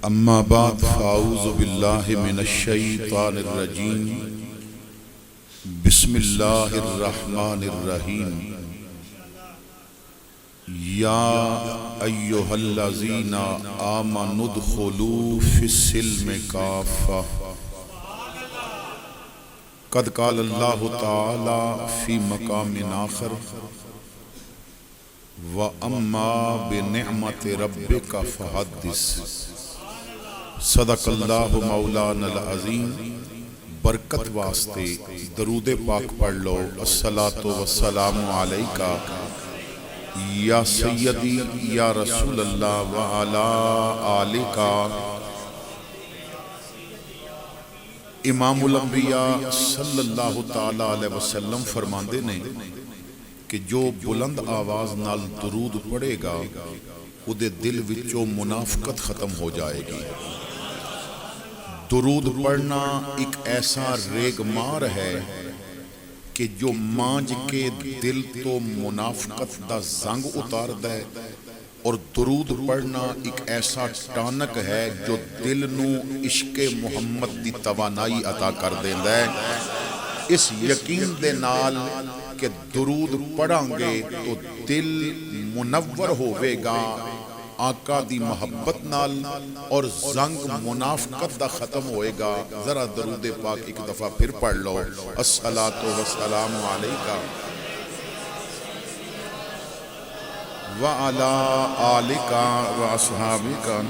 اما بعد فاعوذ باللہ من الشیطان الرجیم بسم اللہ الرحمن الرحیم یا ایہا الذین آمنوا ادخلوا فی السلم کافہ قد قال اللہ تعالی فی مقام آخر وَأَمَّا بِنِعْمَةِ رَبِّكَ فَحَدِّثْ صدق اللہ مولانا العظیم۔ برکت واسطے درود پاک پڑھ لو۔ الصلاۃ والسلام علیکہ یا سیدی یا رسول اللہ وعلی آلکہ۔ امام الانبیاء صلی اللہ تعالی علیہ وسلم فرماندے نے کہ جو بلند آواز نال درود پڑھے گا اودے دل وچوں منافقت ختم ہو جائے گی۔ درود پڑھنا ایک ایسا ریگ مار ہے کہ جو مانج کے دل تو منافقت دا زنگ اتار دے، اور درود پڑھنا ایک ایسا ٹانک ہے جو دل نو عشق محمد دی توانائی عطا کر دیندا ہے۔ اس یقین دے نال کہ درود پڑھاں گے تو دل منور ہوئے گا آقا دی محبت نال، اور زنگ منافقت دا ختم ہوئے گا۔ ذرا درود پاک ایک دفعہ پھر پڑھ لو۔ الصلاۃ والسلام علیکہ وعلی آلکہ واصحابکہ۔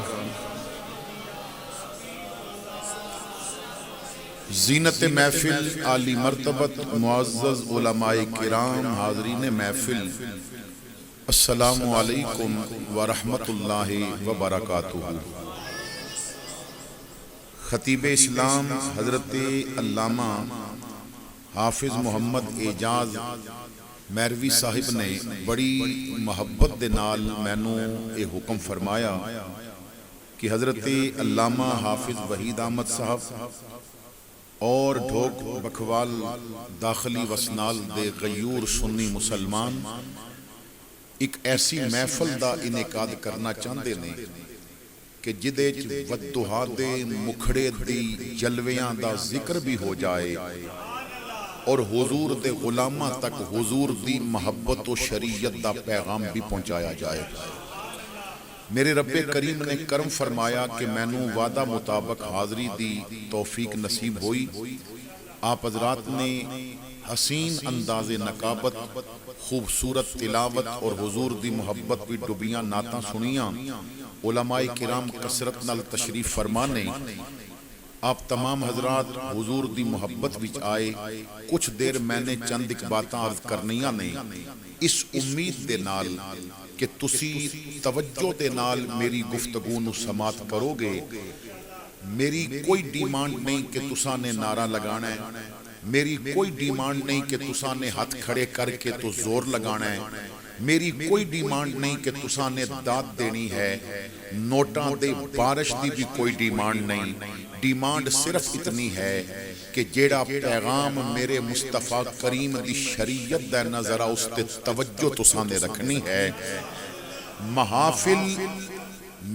زینت محفل، عالی مرتبت معزز علماء کرام، حاضرین محفل، السلام علیکم ورحمت اللہ وبرکاتہ۔ خطیب اسلام حضرت علامہ حافظ محمد اعجاز میروی صاحب نے بڑی محبت دے نال مینوں اے حکم فرمایا کہ حضرت علامہ حافظ وحید احمد صاحب اور ڈھوک بکھوال داخلی وسنال دے غیور سنی مسلمان ایک ایسی محفل دا انعقاد کرنا چاہندے نے کہ جدے ودہا دے مکھڑے دی جلویاں دا ذکر بھی ہو جائے اور حضور دے غلامہ تک حضور دی محبت و شریعت دا پیغام بھی پہنچایا جائے۔ میرے رب کریم نے کرم فرمایا کہ مینوں وعدہ مطابق حاضری دی توفیق نصیب ہوئی۔ آپ حضرات نے حسین انداز نقابت، خوبصورت تلاوت اور حضور دی محبت بھی ڈبیاں نعتاں سنیاں۔ علماء کرام کثرت نال تشریف فرمانے، آپ تمام حضرات حضور دی محبت وچ آئے۔ کچھ دیر میں نے چند ایک باتاں عرض کرنیاں نے، اس امید دے نال کہ تسی توجہ دے نال میری گفتگو نو سماعت کرو گے۔ میری کوئی ڈیمانڈ نہیں کہ تساں نے نعرہ لگانا ہے، میری کوئی ڈیمانڈ نہیں کہ تساں نے ہاتھ کھڑے کر کے تو زور لگانا ہے، میری کوئی ڈیمانڈ نہیں کہ تساں نے داد دینی ہے، نوٹاں دے بارش دی بھی کوئی ڈیمانڈ نہیں۔ ڈیمانڈ صرف اتنی ہے کہ جیڑا پیغام میرے مصطفیٰ کریم دی شریعت دا نظرہ اس تے توجہ تساں نے رکھنی ہے۔ محافل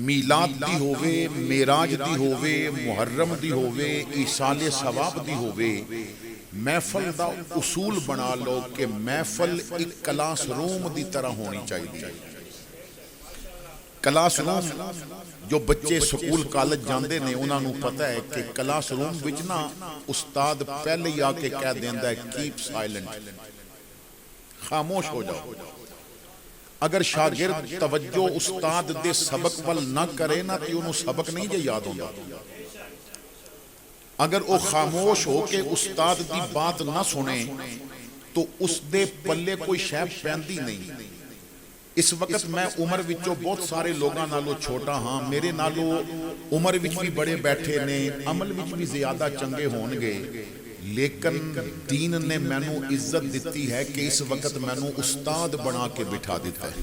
میلاد دی ہووے، معراج دی ہووے، محرم دی ہووے، ایصال ثواب دی ہووے، محفل دا اصول بنا لو کہ محفل ایک کلاس روم دی طرح ہونی چاہیے۔ کلاس روم جو بچے سکول کالج جاندے نے انہاں نوں پتہ ہے کہ کلاس روم وچ نا استاد پہلے ہی آ کے کہہ دیندا ہے کیپ سائلنٹ، خاموش ہو جاؤ۔ اگر شاگرد توجہ استاد دے سبق ول نہ کرے نا تو انہوں سبق نہیں جے یاد ہوندا۔ اگر وہ خاموش ہو کے استاد دی بات نہ سنے تو اس دے پلے کوئی شے پیندی نہیں۔ اس وقت میں عمر وچوں بہت سارے لوگاں نالوں چھوٹا ہاں، میرے نالوں عمر وچ بھی بڑے بیٹھے نے، عمل وچ بھی زیادہ چنگے ہون گے، لیکن دین نے مینوں عزت دیتی ہے کہ اس وقت مینوں استاد بنا کے بٹھا دیتا ہے۔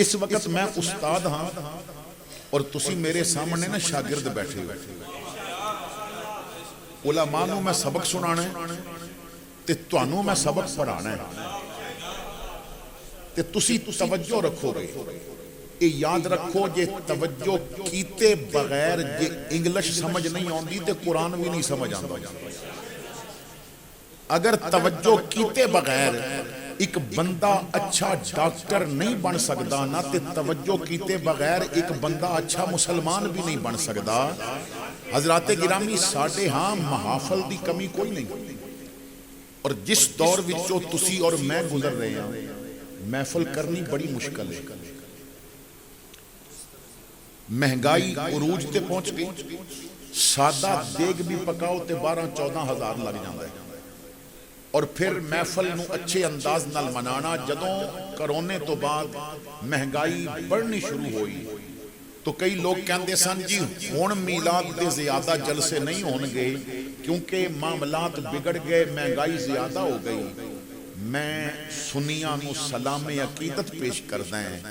اس وقت میں استاد ہاں اور تسی میرے سامنے نا شاگرد بیٹھے ہوئے۔ علماء نوں میں سبق سنانا ہے تے تانوں میں سبق پڑھانا ہے تے تسی توجہ رکھو گے۔ یہ یاد رکھو جے توجہ کیتے بغیر جے انگلش سمجھ نہیں آندی تے قرآن بھی نہیں سمجھ آندا. اگر توجہ کیتے بغیر ایک بندہ اچھا ڈاکٹر نہیں بن سکتا نا تے توجہ کیتے بغیر ایک بندہ اچھا مسلمان بھی نہیں بن سکتا. حضرات گرامی ساڈے ہاں محافل دی کمی کوئی نہیں، اور جس دور وچوں تسی اور میں گزر رہے ہیں محفل کرنی بڑی مشکل ہے. مہنگائی عروج تے پہنچ گئی، سادہ دیگ بھی پکاؤ تے 12-14 ہزار لگ جاندہ ہے. اور پھر محفل نو اچھے انداز نال منانا. جدوں کرونے تو بعد مہنگائی بڑھنی شروع ہوئی تو کئی لوگ کہندے سن جی ہن میلاد دے زیادہ جلسے نہیں ہون گے کیونکہ معاملات بگڑ گئے، مہنگائی زیادہ ہو گئی. میں سنیاں نو سلام عقیدت پیش کردا ہیں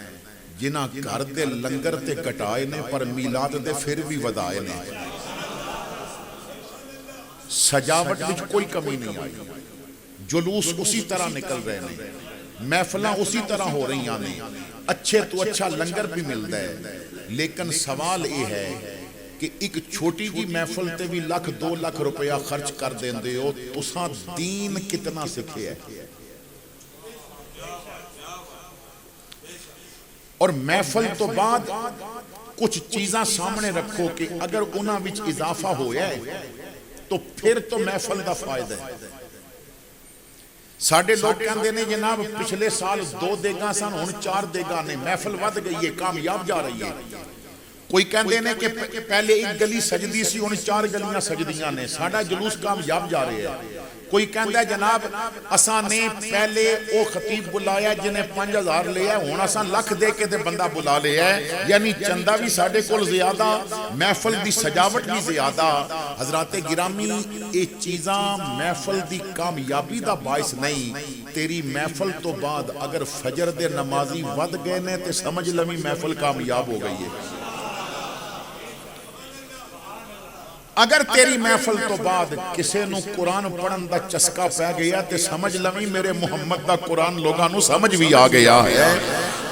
جنہاں گھر دے لنگر تے کٹائے نے پر میلاد دے پھر بھی ودائے نے. سجاوٹ وچ کوئی کمی نہیں آئی، جلوس اسی طرح نکل رہے ہیں، محفلاں اسی طرح ہو رہی ہیں، اچھے تو اچھا لنگر بھی ملتا ہے. لیکن سوال یہ ہے کہ ایک چھوٹی جی محفل تے بھی 1-2 لاکھ روپیہ خرچ کر دیندے ہو، تساں دین کتنا سکھے ہے. اور محفل تو بعد کچھ چیزاں سامنے رکھو کہ اگر انہاں وچ اضافہ ہویا ہے تو پھر تو محفل دا فائدہ ہے. ساڑھے لوگ کہندے نے جناب پچھلے سال 2 دیگاں سن ہن 4 دیگاں نے، محفل ود گئی ہے، کامیاب جا رہی ہے. کوئی کہندے نے کہ پہلے ایک گلی سجدی سی ہن 4 گلیاں سجدیاں نے، ساڑھا جلوس کامیاب جا رہے ہیں. کوئی کہندہ ہے جناب اساں نے پہلے او خطیب بلایا جنہیں 5000 لیا ہے، ہن اساں لکھ دے کے دے بندہ بلا لیا ہے، یعنی چندہ بھی ساڑھے کول زیادہ، محفل دی سجاوٹ بھی زیادہ. حضرات گرامی یہ چیزاں محفل دی کامیابی دا باعث نہیں. تیری محفل تو بعد اگر فجر دے نمازی ود گئے نے تے سمجھ لمی محفل کامیاب ہو گئی ہے. اگر تیری محفل تو بعد کسے نو قرآن پڑھن دا چسکا پہ گیا تے سمجھ لمی میرے محمد دا قرآن لوگاں نو سمجھ بھی آ گیا ہے.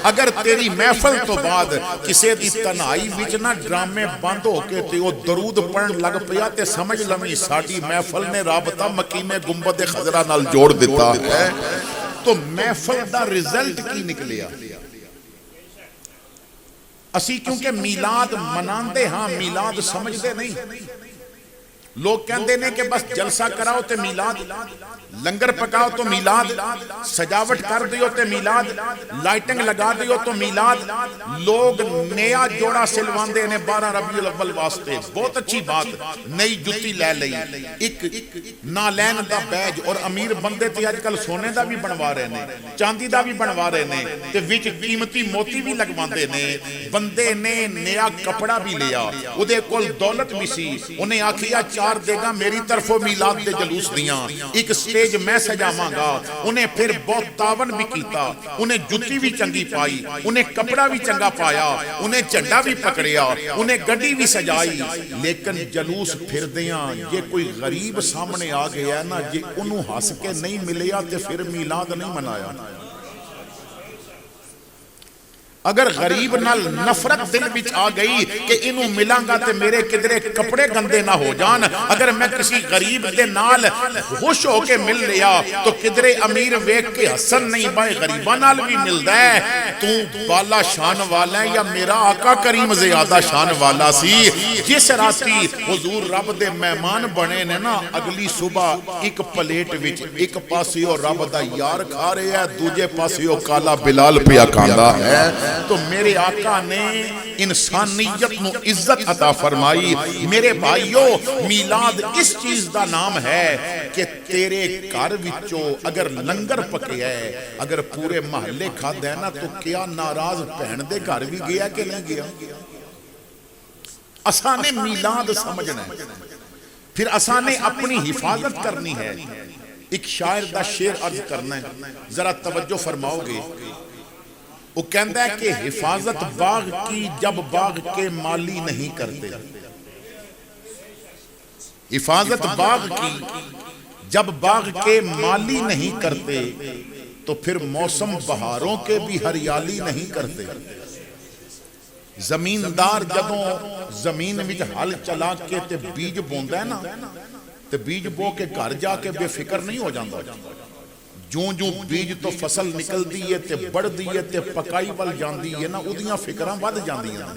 اگر تیری محفل تو بعد کسے دی تنہائی وچ نہ ڈرامے بند ہو کے تے وہ درود پڑھن لگ پیا تے سمجھ لمی ساڈی محفل نے رابطہ مقیم گنبد خضرا نال جوڑ دیتا ہے. تو محفل دا رزلٹ کی نکلیا؟ اسی کیونکہ میلاد مناندے ہاں میلاد سمجھدے نہیں. لوگ کہندے نے کہ بس جلسہ کراؤ تے میلاد، لنگر پکاؤ تو میلاد، سجاوٹ کر دیو تے میلاد، لائٹنگ لگا دیو تو میلاد. لوگ نیا جوڑا سلواندے نے 12 ربیع الاول واسطے، بہت اچھی بات، نئی جتی لے لئی، ایک نالین دا بیج. اور امیر بندے تے آج کل سونے دا بھی بنوا رہے نے، چاندی دا بھی بنوا رہے نے تے وچ قیمتی موتی بھی لگواندے نے. بندے نے نیا کپڑا بھی لیا، او دے کول دولت بھی سی، انہیں آکھیا 4 دے گا میری طرفوں میلاد دے جلوس دیاں، ایک سٹیج میں سجاواں گا. انہیں پھر بہت تاون بھی کیتا، انہیں جتی بھی چنگی پائی، انہیں کپڑا بھی چنگا پایا، انہیں جھنڈا بھی پکڑیا، انہیں گڈی بھی سجائی. لیکن جلوس پھر دیاں یہ کوئی غریب سامنے آ گیا نا جے انہوں ہس کے نہیں ملیا تے پھر میلاد نہیں منایا. اگر غریب نال نفرت دل وچ آ گئی کہ انہوں ملاں گا تے میرے کدرے کپڑے گندے نہ ہو جان، اگر میں کسی غریب دے نال خوش ہو کے مل لیا تو کدرے امیر ویک کے حسن نہیں بائے غریبان نال بھی مل دے. تو بالا شان والا ہے یا میرا آقا کریم زیادہ شان والا سی؟ جس راتی حضور رب دے مہمان بنے نے نا، اگلی صبح ایک پلیٹ وچ ایک پاسیو رب دا یار کھا رہے ہیں، دوجے پاسیو کالا بلال پیا کھاندا ہے. تو میرے آقا نے انسانیت نو عزت عطا فرمائی. میرے بھائیو میلاد اس چیز دا نام ہے کہ تیرے گھر وچوں اگر لنگر پکے ہے، اگر پورے محلے کھا دینا تو کیا ناراض بہن دے گھر بھی گیا کہ نہیں گیا؟ اساں نے میلاد سمجھنا ہے، پھر اساں نے اپنی حفاظت کرنی ہے. ایک شاعر دا شعر عرض کرنا ہے، ذرا توجہ فرماؤ گے. وہ کہندہ ہے کہ حفاظت باغ کی جب باغ کے مالی نہیں کرتے، حفاظت باغ کی جب باغ کے مالی نہیں کرتے تو پھر موسم بہاروں کے بھی ہریالی نہیں کرتے. زمیندار جدوں زمین وچ ہل چلا کے تے بیج بوندا ہے نا تے بیج بو کے گھر جا کے بے فکر نہیں ہو جاندا جوں جوں بیج تو فصل نکلدی ہے تے بڑھدی ہے تے پکائی ول جاندی ہے نا اودیاں فکراں ود جاندیاں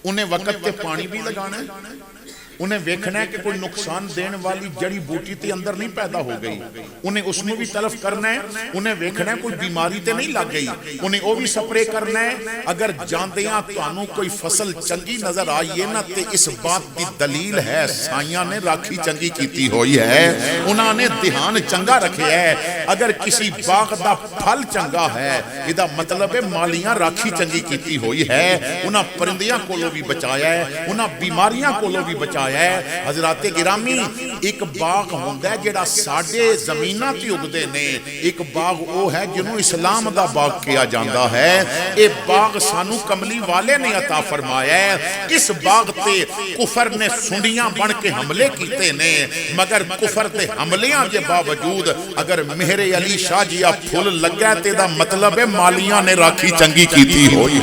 انہیں وقت تے پانی بھی لگانا ہے انہیں ویکھنا ہے کہ کوئی نقصان دین والی جڑی بوٹی تے اندر نہیں پیدا ہو گئی انہیں اس میں بھی تلف کرنا ہے انہیں ویکھنا ہے کوئی بیماری تے نہیں لگ گئی انہیں وہ بھی سپرے کرنا ہے اگر جاندیاں تانوں کوئی فصل چنگی نظر آئیے نا تے اس بات دی دلیل ہے سائیاں نے راکھی چنگی کیتی ہوئی ہے انہاں نے دھیان چنگا رکھے ہے اگر کسی باغ دا پھل چنگا ہے یہ مطلب ہے مالیاں راکھی چنگی کیتی ہوئی ہے انہاں پرندیاں کولوں بھی بچایا ہے انہاں بیماریاں کولوں بھی بچایا ہے حضرات گرامی ایک باغ ہوندہ ہے جڑا ساڑھے زمینہ تی اگدے نے ایک باغ وہ ہے جنہوں اسلام دا باغ کیا جاندہ ہے اے باغ سانو کملی والے نے عطا فرمایا ہے اس باغ تے کفر نے سنڈیاں بن کے حملے کیتے نے مگر کفر تے حملیاں کے باوجود اگر مہر علی شاہ جی آپ پھول لگا تے دا مطلب ہے مالیاں نے راکھی چنگی کیتی ہوئی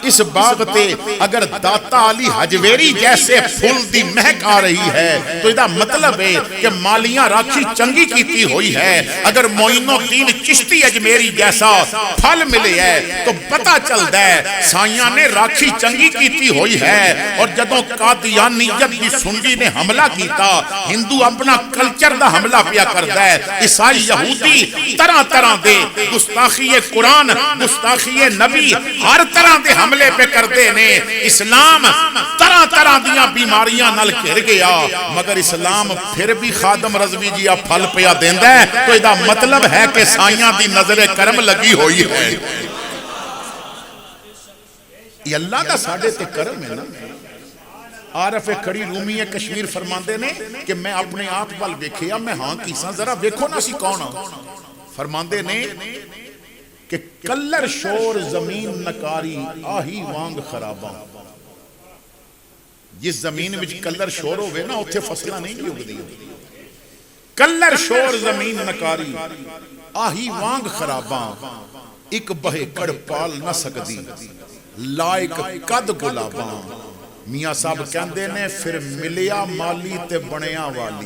اس باغ تے اگر داتا علی حجویری جیسے پھول دی مہک آ رہی ہے تو یہ مطلب ہے کہ مالیاں راکھی چنگی کیتی ہوئی ہے اگر معین الدین چشتی اجمیری جیسا پھل ملے ہے تو پتہ چلتا ہے سائیاں نے راکھی چنگی کیتی ہوئی ہے اور جدوں قادیانیت کی سنگی نے حملہ کیتا ہندو اپنا کلچر دا حملہ پیا کرتا ہے عیسائی یہودی طرح طرح دے گستاخی قرآن گستاخی نبی ہر طرح دے حملے پہ کردے نے اسلام طرح طرح دیاں بیماریاں نال گھر گیا مگر اسلام پھر بھی خادم رضوی جی پھل پیا دیندا ہے تو یہ مطلب ہے کہ سائیاں دی نظر کرم لگی ہوئی ہے یہ اللہ دا ساڑھے تے کرم ہے نا عارف کھڑی رومی کشمیر فرماندے نے کہ میں اپنے آپ وال ویکھیا میں ہاں کیسا ذرا ویکھو نا سی کون فرماندے نے کہ کلر شور زمین نکاری آہی وانگ خراباں جس زمین وچ کلر شور ہوئے نا اتھے فصلہ نہیں بھی اگدی کلر شور زمین نکاری آہی وانگ خراباں ایک بہے کڑ پال نہ سکدی لائق قد گلاباں میاں صاحب کہندے نے پھر ملیا مالی تے بنیا والی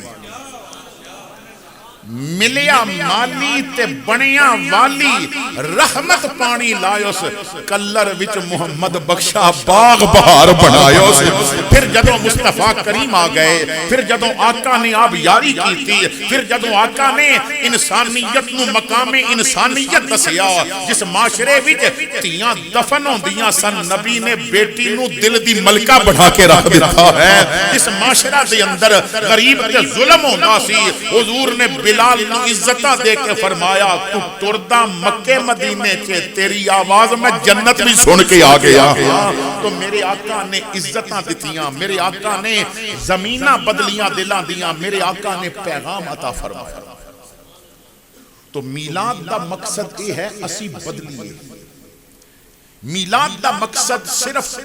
ملیا مالی تے بنیا والی رحمت پانی لائیوس کلر وچ محمد بخشا باغ بہار بنائیوس پھر جدوں مصطفیٰ کریم آ گئے پھر جدوں آقا نے آپ یاری کی تھی پھر جدوں آقا نے انسانیت نو مقام انسانیت دسیا جس معاشرے وچ تیاں دفن ہوندیاں سن نبی نے بیٹی نو دل دی ملکہ بڑھا کے رکھ دیتا ہے جس معاشرہ دے اندر غریب تے ظلم ہونا سی حضور نے بلال نو عزتہ دے کے فرمایا تو ٹردہ مکے مدینے کے تیری آواز میں جنت بھی سن کے آ گیا تو میرے آقا نے عزتہ دیتیاں میرے آقا نے زمینہ بدلیاں دلاں دیاں میرے آقا نے پیغام عطا فرمایا تو میلاد دا مقصد یہ ہے اسی بدلیے میلاد دا مقصد صرف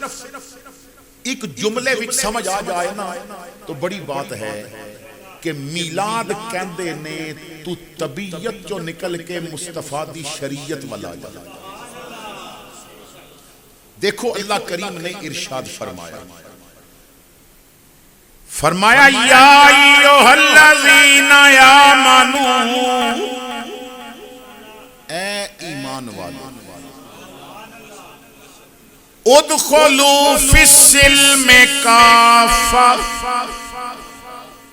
ایک جملے وچ سمجھ آ جائے نا تو بڑی بات ہے کہ میلاد کہندے نے تو طبیعت جو نکل کے مصطفیٰ دی شریعت والا جا دیکھو اللہ کریم نے ارشاد فرمایا یا ایوہ الذین آمنوا اے ایمان والو ادخلوا فی السلم کافہ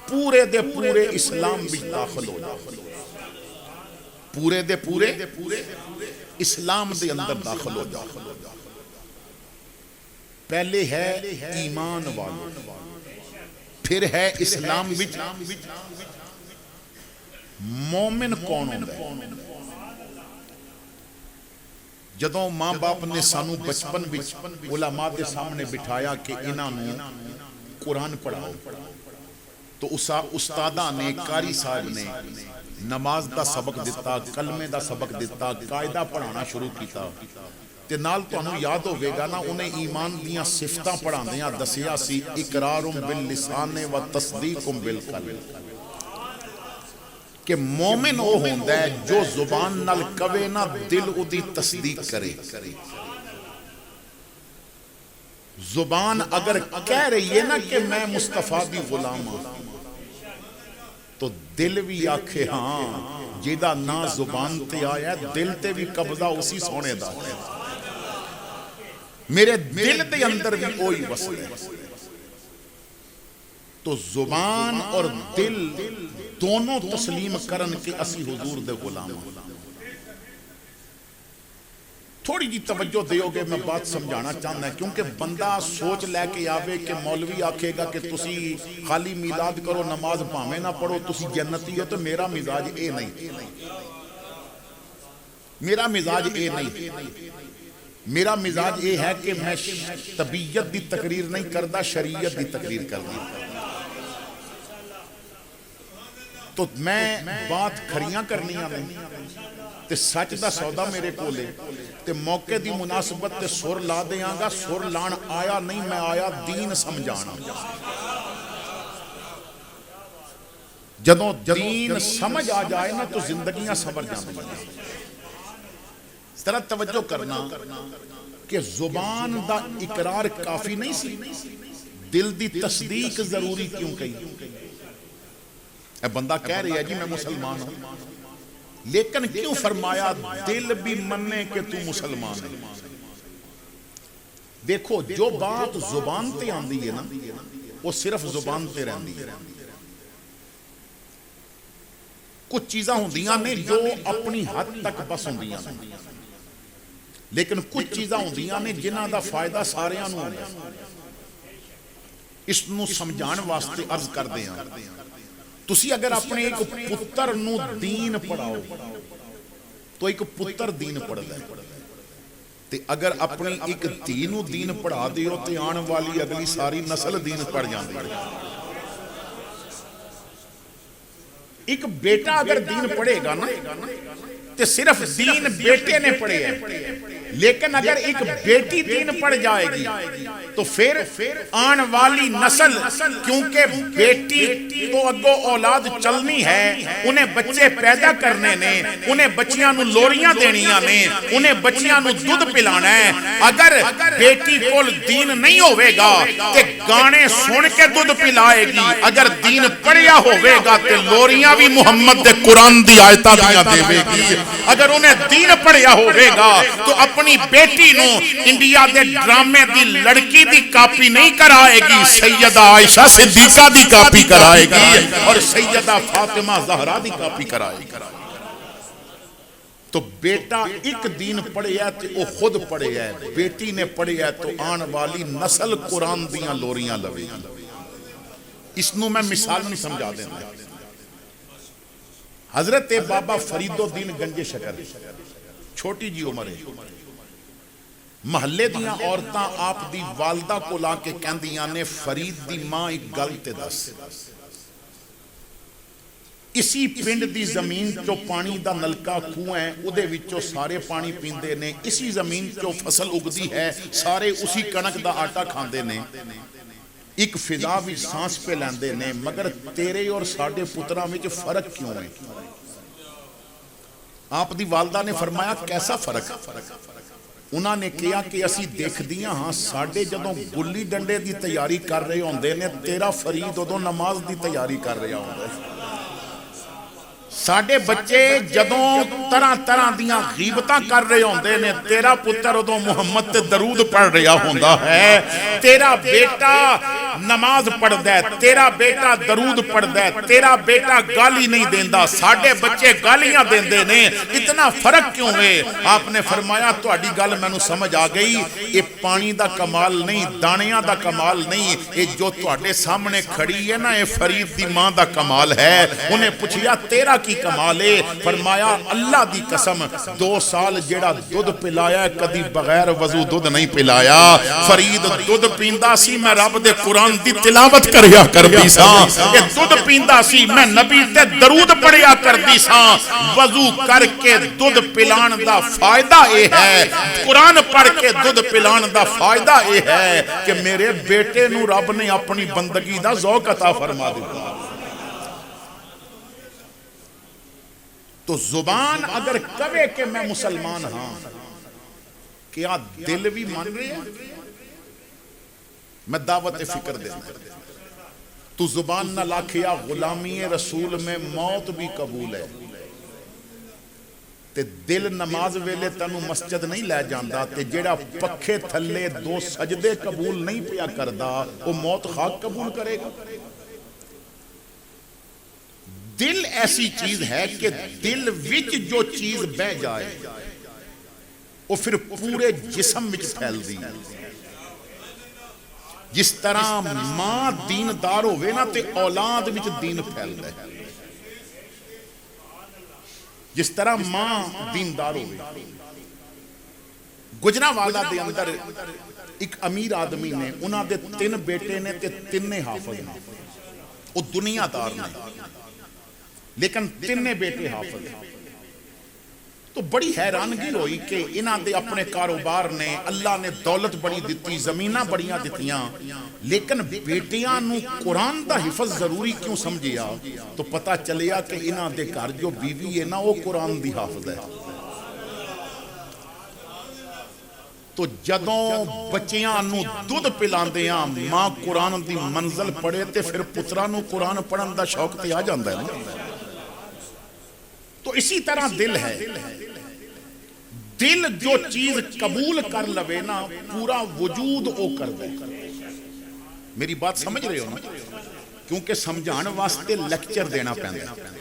پورے دے پورے اسلام بھی داخل ہو جائے پورے دے پورے اسلام دے اندر داخل ہو جائے پہلے ہے ایمان والو پھر ہے اسلام وچ مومن کون ہوتا ہے جدوں ماں باپ نے سانو بچپن وچ علماء دے سامنے بٹھایا کہ انہاں نو قرآن پڑھاؤ تو استادہ نے قاری صاحب نے نماز دا سبق دیتا کلمے دا سبق دیتا قائدہ پڑھانا شروع کیتا تے نال تو انہوں یاد ہوگے گا نا انہیں ایمان دیاں صفتاں پڑھان دیاں دسیا سی اقرارم باللسان و تصدیقم بالقلب کہ مومن وہ ہوندہ ہے جو زبان نال کوے نا دل او دی تصدیق کرے زبان اگر کہہ رہی ہے نا کہ میں مصطفیٰ دی غلام ہوں تو دل بھی آکھے ہاں جیدہ نا زبان تے آیا ہے دل تے بھی قبضہ اسی سونے دا ہے میرے دل دے اندر بھی کوئی وصل ہے تو زبان اور دل دونوں تسلیم کرن کے اسی حضور دے غلام ہیں تھوڑی جی توجہ دیو گے میں بات سمجھانا چاہتا ہے کیونکہ بندہ سوچ لے کے آوے کہ مولوی آکھے گا کہ تسی خالی میلاد کرو نماز پاویں نہ پڑھو تسی جنتی ہے تو میرا مزاج اے نہیں میرا مزاج اے نہیں میرا مزاج یہ ہے کہ میں طبیعت دی تقریر نہیں کردا شریعت دی تقریر کردا تو میں بات کھڑیاں کرنیاں نہیں تے سچ دا سودا میرے کولے تے موقع دی مناسبت تے سر لا دیاں گا سر لان آیا نہیں میں آیا دین سمجھانا جدوں دین سمجھ آ جائے نا تو زندگیاں سمجھ جاندی ہیں اس طرح توجہ کرنا کہ زبان دا اقرار کافی نہیں سی دل دی تصدیق ضروری کیوں کہی اے بندہ کہہ رہی ہے جی میں مسلمان ہوں لیکن کیوں فرمایا دل بھی مننے کہ تو مسلمان ہے دیکھو جو بات زبان تے آندی ہے نا وہ صرف زبان تے رہندی ہے کچھ چیزاں ہوندیاں نے جو اپنی حد تک بس ہوندیاں نے لیکن کچھ چیزاں ہوندیاں نے جنہاں دا فائدہ ساریاں نوں ہوندا اس نوں سمجھان واسطے عرض کر دیاں تسی اگر اپنے ایک پتر نو دین پڑھاؤ تو ایک پتر دین پڑھدا ہے تے اگر اپنی ایک دھی نو دین پڑھا دیو تے آن والی اگلی ساری نسل دین پڑھ جاندی ہے ایک بیٹا اگر دین پڑھے گا نا تے صرف دین بیٹے نے پڑھے ہیں لیکن اگر ایک بیٹی دین پڑھ جائے گی تو پھر آن والی نسل کیونکہ بیٹی تو اگو اولاد چلنی ہے انہیں بچے پیدا کرنے نے انہیں بچیاں نو لوریاں دینیاں نے انہیں بچیاں نو دودھ پلانا ہے اگر بیٹی کول دین نہیں ہوئے گا تے گانے سن کے دودھ پلائے گی اگر دین پڑھیا ہوئے گا تے لوریاں بھی محمد دے قرآن دی آیتاں دیاں دے گی اگر انہیں دین پڑھیا ہوئے گا تو اپنی بیٹی نو انڈیا دے ڈرامے دی لڑکی دی کاپی نہیں کرائے گی سیدہ عائشہ صدیقہ دی کاپی کرائے گی اور سیدہ فاطمہ زہرا دی کاپی کرائے گی تو بیٹا ایک دین پڑھے ہے تو وہ خود پڑھے ہے بیٹی نے پڑھے ہے تو آن والی نسل قرآن دیاں لوریاں لوے گی اس نو میں مثال نہیں سمجھا دینا حضرت بابا فرید الدین گنج شکر چھوٹی جی عمر ہے محلے دیاں عورتاں آپ دی والدہ کو لا کے کہندیاں نے فرید دی ماں ایک گل تے دس اسی پنڈ دی زمین چو پانی دا نلکا کنواں ہے اودے وچوں سارے پانی پیندے نے اسی زمین چو فصل اگدی ہے سارے اسی کنک دا آٹا کھاندے نے ایک فضا بھی سانس پہ لیندے نے مگر تیرے اور ساڑھے پترہ میں جو فرق کیوں ہے آپ دی والدہ نے فرمایا کیسا فرق انہاں نے کیا کہ اسی دیکھ دیاں ہاں ساڑھے جدوں گلی ڈنڈے دی تیاری کر رہے ہوندے نے تیرا فرید ادوں نماز دی تیاری کر رہے ہوندے ساڑھے بچے جدوں طرح طرح دیاں غیبتاں کر رہے ہوندے نے تیرا پتر ادوں محمد تے درود پڑھ رہا ہوندا ہے تیرا بیٹا نماز پڑھ دے تیرا بیٹا درود پڑھ دے تیرا بیٹا گالی نہیں دیندہ ساڑھے بچے گالیاں دیندے نے اتنا فرق کیوں ہے آپ نے فرمایا تو اڈی گال میں نو سمجھ آ گئی یہ پانی دا کمال نہیں دانیاں دا کمال نہیں یہ جو تو اڈے سامنے کھڑی ہے نا یہ فرید دی ماں دا کمال ہے انہیں پوچھیا تیرا کی کمال ہے فرمایا اللہ دی قسم 2 سال جیڑا دودھ پلایا ہے کدی بغیر وضو دودھ نہیں پلایا فرید دودھ پیندہ سی میں رب دے قرآن دی تلاوت کریا کر دی ساں یہ دودھ پیندہ سی میں نبی تے درود پڑھیا کر دی ساں وضو کر کے دودھ پلان دا فائدہ اے ہے قرآن پڑھ کے دودھ پلان دا فائدہ اے ہے کہ میرے بیٹے نو رب نے اپنی بندگی دا ذوق عطا فرما دیتا تو زبان اگر کہے کہ میں مسلمان ہاں کیا دل بھی مان رہے ہیں میں دعوت فکر دینا، تو زبان نہ لاکھیا غلامی رسول میں موت بھی قبول ہے، تے دل نماز ویلے تنو مسجد نہیں لے جاندا، تے جیڑا پکھے تھلے 2 سجدے قبول نہیں پیا کردا وہ موت خاک قبول کرے گا؟ دل ایسی چیز ہے کہ دل وچ جو چیز بہ جائے وہ پھر پورے جسم وچ پھیل دی۔ جس طرح ماں دیندار ہوئے نا تے اولاد وچ دین پھیل دے، جس طرح ماں دیندار ہوئے۔ گجرانوالہ دے اندر ایک امیر آدمی نے، انہاں دے 3 بیٹے نے تے 3 حافظ نے، وہ دنیا دار نے لیکن 3 بیٹے حافظ ہیں۔ تو بڑی حیرانگی ہوئی کہ انہاں دے اپنے کاروبار نے، اللہ نے دولت بڑی دیتی، زمینہ بڑیاں دیتیاں، لیکن بیٹیاں نو قرآن دا حفظ ضروری کیوں سمجھیا؟ تو پتہ چلیا کہ انہاں دے گھر جو بیوی ہے نا وہ قرآن دی حافظ ہے۔ تو جدوں بچیاں نو دودھ پلاندیاں ماں قرآن دی منزل پڑھے تے پھر پترا نو قرآن پڑھن دا شوق تے آ جاندا ہے نا۔ تو اسی طرح دل ہے، دل جو چیز قبول کر لوے نا پورا وجود او کر دے۔ میری بات سمجھ رہے ہو نا؟ کیونکہ سمجھان واسطے لیکچر دینا پہندا ہے،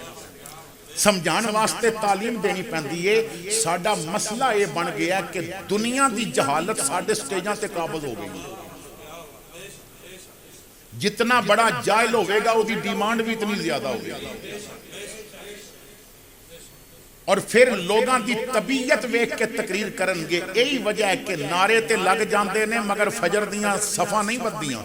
سمجھان واسطے تعلیم دینی پہندی ہے۔ ساڈا مسئلہ یہ بن گیا کہ دنیا دی جہالت ساڈے سٹیجاں تے قابض ہو گئی۔ جتنا بڑا جاہل ہوئے گا وہ دی ڈیمانڈ بھی اتنی زیادہ ہوگی، اور پھر لوگاں دی طبیعت ویکھ کے تقریر کرن گے۔ یہی وجہ ہے کہ نعرے تے لگ جاندے نے مگر فجر دیاں صفحہ نہیں بدیاں۔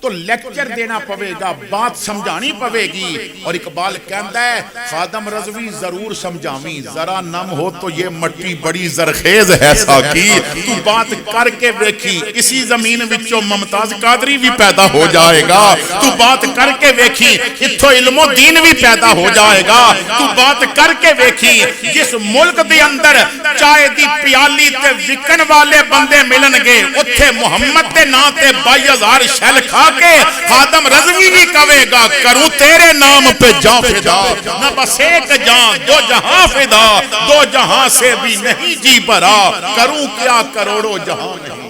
تو لیکچر دینا پوے گا، بات سمجھانی پوے گی۔ اور اقبال کہندا ہے خادم رضوی ضرور سمجھاویں، ذرا نم ہو تو یہ مٹی بڑی زرخیز ہے ساکی، تو بات کر کے ویکھی اسی زمین وچوں ممتاز قادری بھی پیدا ہو جائے گا، تو بات کر کے ویکھی اتھو علم و دین بھی پیدا ہو جائے گا، تو بات کر کے ویکھی جس ملک دے اندر چائے دی پیالی تے وکن والے بندے ملن گے اتھے محمد دے نا تے 22,000 شیل کھا کے خادم رضوی بھی کہے گا کروں تیرے نام پہ جاں فدا، نہ بس ایک جاں 2 جہاں فدا، 2 جہاں سے بھی نہیں جی بھرا، کروں کیا کروڑوں جہاں نہیں۔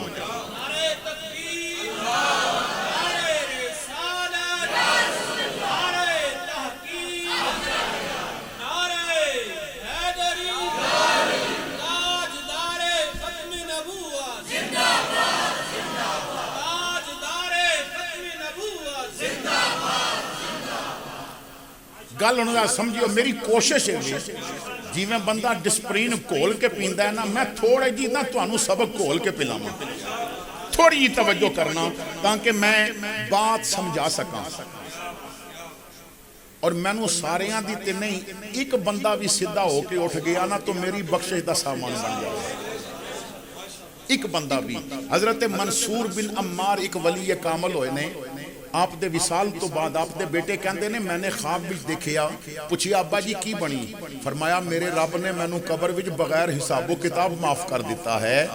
گل انہوں سمجھو میری کوشش ہے جی میں بندہ ڈسپرین کھول کے پیندا ہے نا، میں تھوڑے جی نا تانوں سبق کھول کے پلاواں، تھوڑی جی توجہ کرنا تاکہ میں بات سمجھا سکاں۔ اور میں نو ساریاں دی تے نہیں، ایک بندہ بھی سیدھا ہو کے اٹھ گیا نا تو میری بخشش دا سامان بن جائے۔ ایک بندہ بھی، حضرت منصور بن عمار ایک ولی کامل ہوئے نے، آپ دے وصال تو بعد آپ دے بیٹے کہندے نے میں نے خواب وچ دیکھیا، پوچھیا ابا جی کی بنی؟ فرمایا میرے رب نے مینوں قبر وچ بغیر حساب و کتاب معاف کر دیتا ہے۔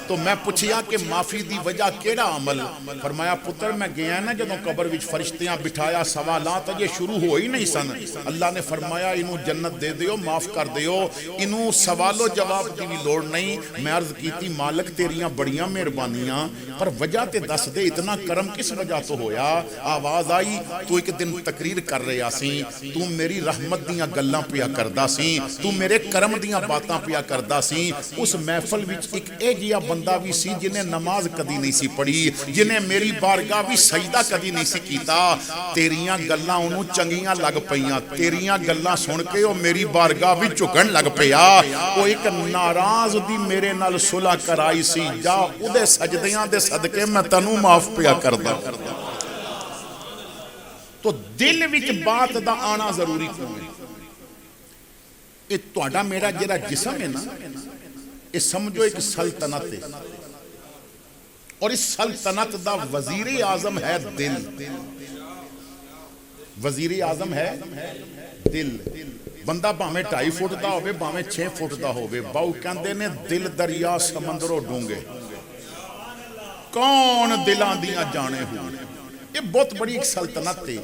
تو میں پوچھیا کہ معافی دی وجہ کیڑا عمل؟ فرمایا پتر میں گیا نا جدوں قبر وچ فرشتیاں بٹھایا سوالات یہ شروع ہو ہی نہیں سن، اللہ نے فرمایا انہوں جنت دے دیو، معاف کر دیو، انہوں سوال و جواب دی بھی لوڑ نہیں۔ میں عرض کیتی مالک تیریاں بڑیاں مہربانیاں، پر وجہ تے دس دے اتنا کرم کس وجہ تو ہویا؟ آواز آئی تو ایک دن تقریر کر رہا سی، تو میری رحمت دیاں گلاں پیا کردا سی، تو میرے کرم دیاں باتاں پیا کردا سی۔ اس محفل وچ ایک اے جیا بندہ بھی سی جنہیں نماز کدی نہیں سی پڑھی، جنہیں میری بارگاہ بھی سجدہ کدی نہیں سی کیتا، تیریاں گلاں انہوں چنگیاں لگ پیاں، تیریاں گلاں سن کے وہ میری بارگاہ بھی چکن لگ پیا۔ وہ ایک ناراض دی میرے نال صلح کرائی سی، جا اودے سجدیاں دے صدقے میں تنوں معاف پیا کردا۔ تو دل وچ بات دا آنا ضروری کیوں ہے؟ یہ تہاڈا میرا جڑا جسم ہے نا، یہ سمجھو ایک سلطنت ہے، اور اس سلطنت دا وزیر اعظم ہے دل۔ وزیر اعظم ہے دل۔ بندہ بھاویں 2.5 فٹ دا ہوے بھاویں 6 فٹ دا ہوے، باؤ کہندے نے دل دریا سمندروں ڈونگے۔ کون دلاں دیاں جانے ہوئے. یہ بہت بڑی ایک سلطنت تھی.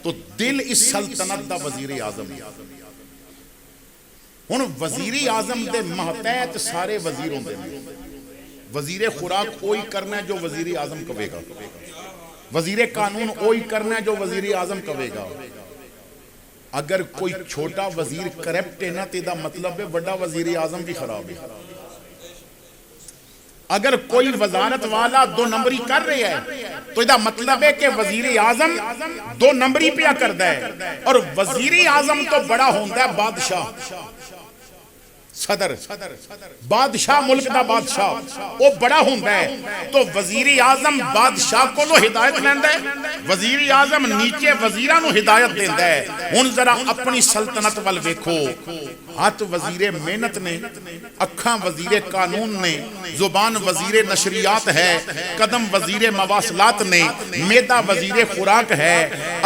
تو دل اس سلطنت دا وزیر اعظم ہے. ہن وزیر اعظم دے ماتحت سارے وزیر ہوندے نے. وزیر خوراک وہی کرنا ہے جو وزیر اعظم کہے گا. وزیر قانون وہی کرنا ہے جو وزیر اعظم کہے گا. اگر کوئی چھوٹا وزیر کرپٹ ہے نا تو دا مطلب ہے بڑا وزیر اعظم بھی خراب ہے. اگر کوئی وزارت والا 2 نمبری کر رہی ہے تو دا مطلب ہے کہ وزیر اعظم 2 نمبری پیا کردا ہے. اور وزیر اعظم تو بڑا ہوندا ہے بادشاہ, صدر, بادشاہ, ملک دا بادشاہ وہ بڑا ہوندا ہے. تو وزیر اعظم بادشاہ کو لو ہدایت لیندا ہے, وزیر اعظم نیچے وزیراں نو ہدایت دیندا ہے. ہن ذرا اپنی سلطنت ول ویکھو. ہاتھ وزیر محنت نے, اکھاں وزیر قانون نے, زبان وزیر نشریات ہے, قدم وزیر مواصلات نے, میدا وزیر خوراک ہے.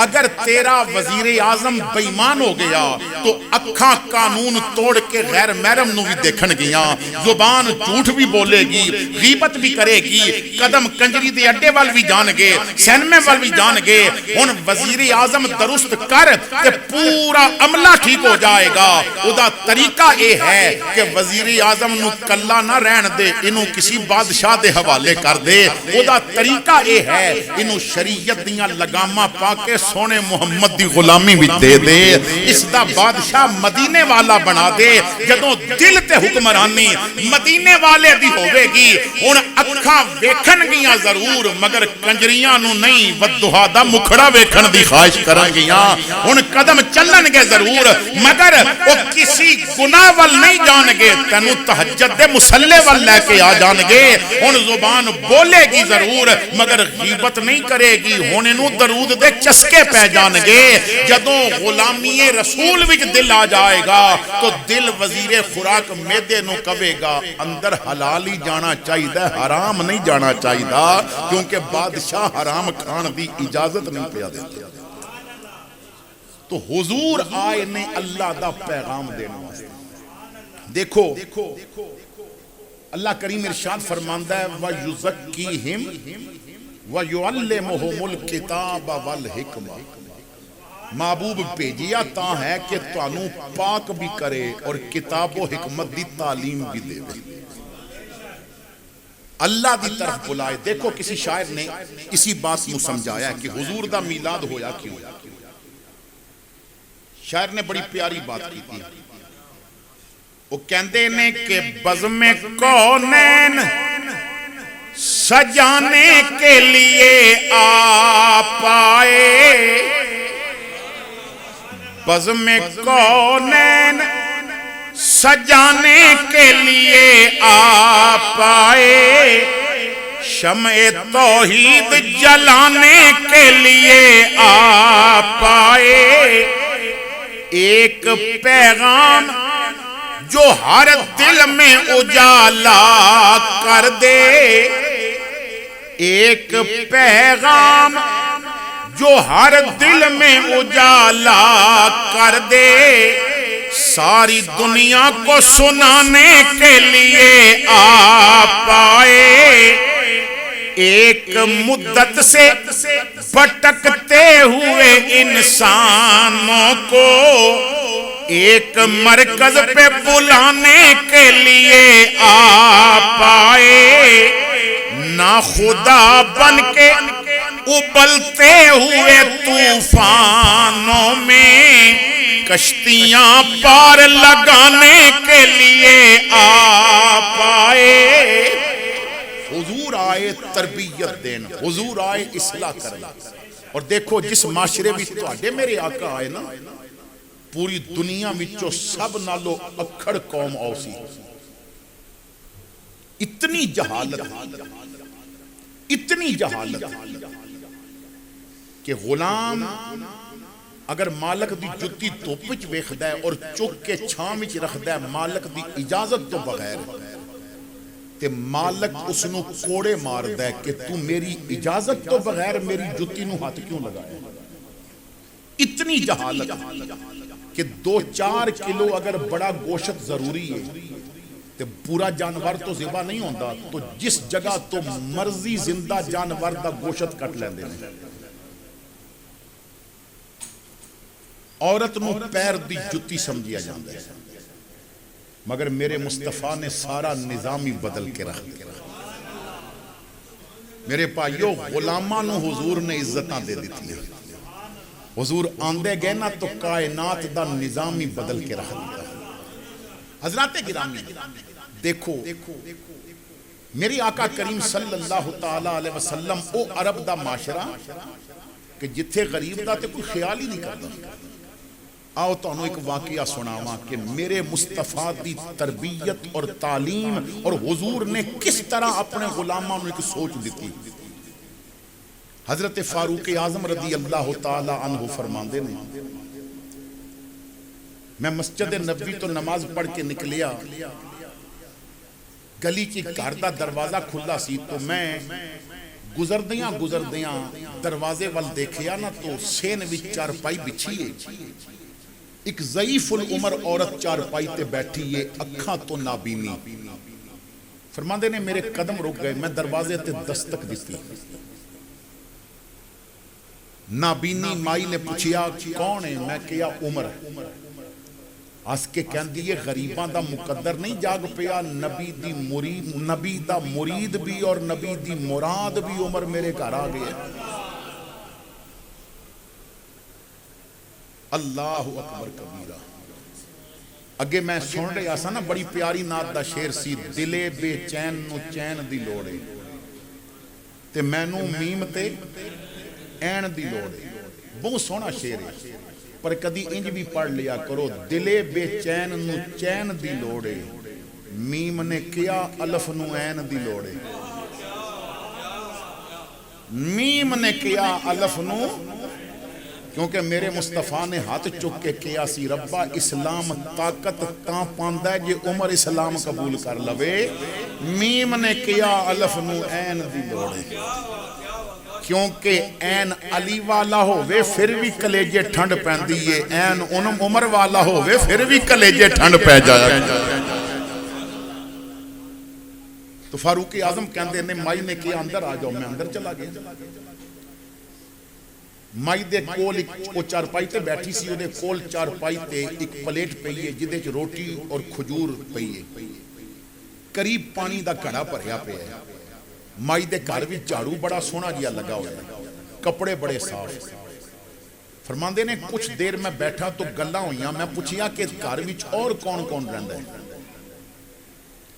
اگر تیرا وزیر اعظم بے ایمان ہو گیا تو اکھاں قانون توڑ کے غیر محرم نو بھی دیکھن گیا, زبان جھوٹ بھی بولے گی, غیبت بھی کرے گی, قدم کنجری دے اڈے وال بھی جان گے, سینمے وال بھی جان گے. ہن وزیر اعظم درست کر تے پورا عملہ ٹھیک ہو جائے گا. او دا طریقہ اے ہے کہ وزیر اعظم نو کلا نہ رہن دے, انہوں کسی بادشاہ دے حوالے کر دے. او دا طریقہ اے ہے انہوں شریعت دیاں لگاماں پا کے سونے محمد دی غلامی بھی دے دے. اس دا بادشاہ مدینے والا بنا دے. جدوں دل تے حکمرانی مدینے والے دی ہوے گی, ہن اکھاں ویکھن گیاں ضرور مگر کنجریاں نو نہیں, ودھا دا مکھڑا ویکھن دی خواہش کرن گیاں. ہن قدم چلن گے ضرور مگر او کسی گناہ وال نہیں جان گے, تینو تہجد دے مصلے وال لے کے آ جان گے. ہن زبان بولے گی ضرور مگر غیبت نہیں کرے گی. ہن انہوں درود دے چسکے پہ جان گے. جدوں غلامی رسول وچ دل آ جائے گا تو دل وزیر خوراک میدے نو کہے گا اندر حلال ہی جانا چاہیے, حرام نہیں جانا چاہیے, کیونکہ بادشاہ حرام کھان دی اجازت نہیں پیا دیتا. تو حضور آئے نے اللہ دا پیغام دینا واسطے. دیکھو اللہ کریم ارشاد فرماندا ہے وَيُزَكِّيهِمْ وَيُعَلِّمُهُمُ الْكِتَابَ وَالْحِکْمَةَ. محبوب بھیجیا تا ہے کہ تانوں پاک بھی کرے اور کتاب و حکمت دی تعلیم بھی دے. اللہ دی طرف بلائے. دیکھو کسی شاعر نے اسی بات کو سمجھایا ہے کہ حضور دا میلاد ہویا کیوں. شاعر نے بڑی پیاری بات کی تھی. وہ کہندے نے کہ بزم کونین سجانے کے لیے آپ آئے, بزم کونین سجانے کے لیے آپ آئے, شمع توحید جلانے کے لیے آپ آئے. ایک پیغام جو ہر دل میں اجالا کر دے, ایک پیغام جو ہر دل میں اجالا کر دے, ساری دنیا کو سنانے کے لیے آپ آئے. ایک مدت سے بھٹکتے ہوئے انسانوں کو ایک مرکز پہ بلانے کے لیے آپ آئے. نہ خدا بن کے ابلتے ہوئے طوفانوں میں کشتیاں پار لگانے کے لیے آپ آئے. حضور آئے تربیت دین, حضور آئے اصلاح کرنا. اور دیکھو جس معاشرے بھی تواڈے میرے آقا آئے نا, پوری دنیا وچوں سب نالو اکھڑ قوم اوسی. اتنی جہالت, اتنی جہالت کہ غلام اگر مالک دی جتی دھوپ وچ ویکھدا ہے اور چک کے چھاں وچ رکھدا ہے مالک دی اجازت تو بغیر, تے مالک اس نو کوڑے ماردا ہے کہ تو میری اجازت تو بغیر میری جتی نو ہاتھ کیوں لگایا. اتنی جہالت کہ 2-4 کلو اگر بڑا گوشت ضروری ہے تے پورا جانور تو ذبح نہیں ہوتا، تو جس جگہ تو مرضی زندہ جانور دا گوشت کٹ لیندے نے. عورت نو پیر دی جتی سمجھیا جاندہ ہے، مگر میرے مصطفیٰ نے سارا نظامی بدل کے رکھ دیا. میرے پائیو غلاماں نو حضور نے عزتاں دے دیتی ہیں. حضور آندے گئے نا تو کائنات دا نظامی بدل کے رکھ دیا. حضرات گرامی دیکھو، میری آقا کریم صلی اللہ تعالی علیہ وسلم او عرب دا معاشرہ کہ جتھے غریب دا تے کوئی خیال ہی نہیں کرتا. آؤ تو انہوں ایک واقعہ سناواں کہ میرے مصطفیٰ دی تربیت اور تعلیم اور حضور نے کس طرح اپنے غلاموں نے ایک سوچ دیتی. حضرت فاروق اعظم رضی اللہ تعالی عنہ فرماندے نے، میں مسجد نبوی تو نماز پڑھ کے نکلیا، گلی چی گھر دا دروازہ کھلا سی، تو میں گزردیاں دروازے وال دیکھیا نا تو سین وچ چارپائی بچھی ہے. ایک ضعیف العمر عورت چارپائی تے بیٹھی ہے، اکھاں تو نابینی. فرماندے نے میرے قدم رک گئے، میں دروازے تے دستک دیتی. نابینی مائی نے پوچھیا کون ہے؟ میں کہیا عمر. اس کے کہن دیئے غریبان دا مقدر نہیں جاگ پیا، نبی دا مرید بھی اور نبی دی مراد بھی عمر میرے گھر آ گئے. اللہ اکبر کبیرہ. اگے میں سن رہے آسا نا بڑی پیاری نات دا شیر سی، دلے بے چین نو چین دی لوڑے تے مینوں میم تے این دی لوڑے. بہت سونا شیر ہے، پر کدی انج بھی پڑھ لیا کرو، دلے بے چین نو چین دی لوڑے، میم نے کیا الف نو این دی لوڑے. میم نے کیا الف نو، کیونکہ میرے مصطفیٰ نے ہاتھ چک کے کیا سی، ربا اسلام طاقت تاں پاندہ ہے جے عمر اسلام قبول کر لوے. میم نے کیا الف نو این دی لوڑے، کیونکہ این علی والا ہووے پھر بھی کلیجے ٹھنڈ پیندی ہے، این انم عمر والا ہووے پھر بھی کلیجے ٹھنڈ پہ جایا. تو فاروق اعظم کہندے نے مائی نے کیا اندر آ جاؤ. میں اندر چلا گیا. مائی دے کول ایک چارپائی تے بیٹھی سی، دے کول چارپائی تے ایک پلیٹ پئی ہے جدے چ روٹی اور کھجور پئی ہے، قریب پانی دا گھڑا بھریا پیا ہے. مائی دے گھر وچ جھاڑو بڑا سونا جیا لگا ہوا ہے، کپڑے بڑے صاف. فرماندے نے کچھ دیر میں بیٹھا تو گلاں ہوئیاں. میں پوچھیا کہ گھر وچ اور کون کون رہندا ہے؟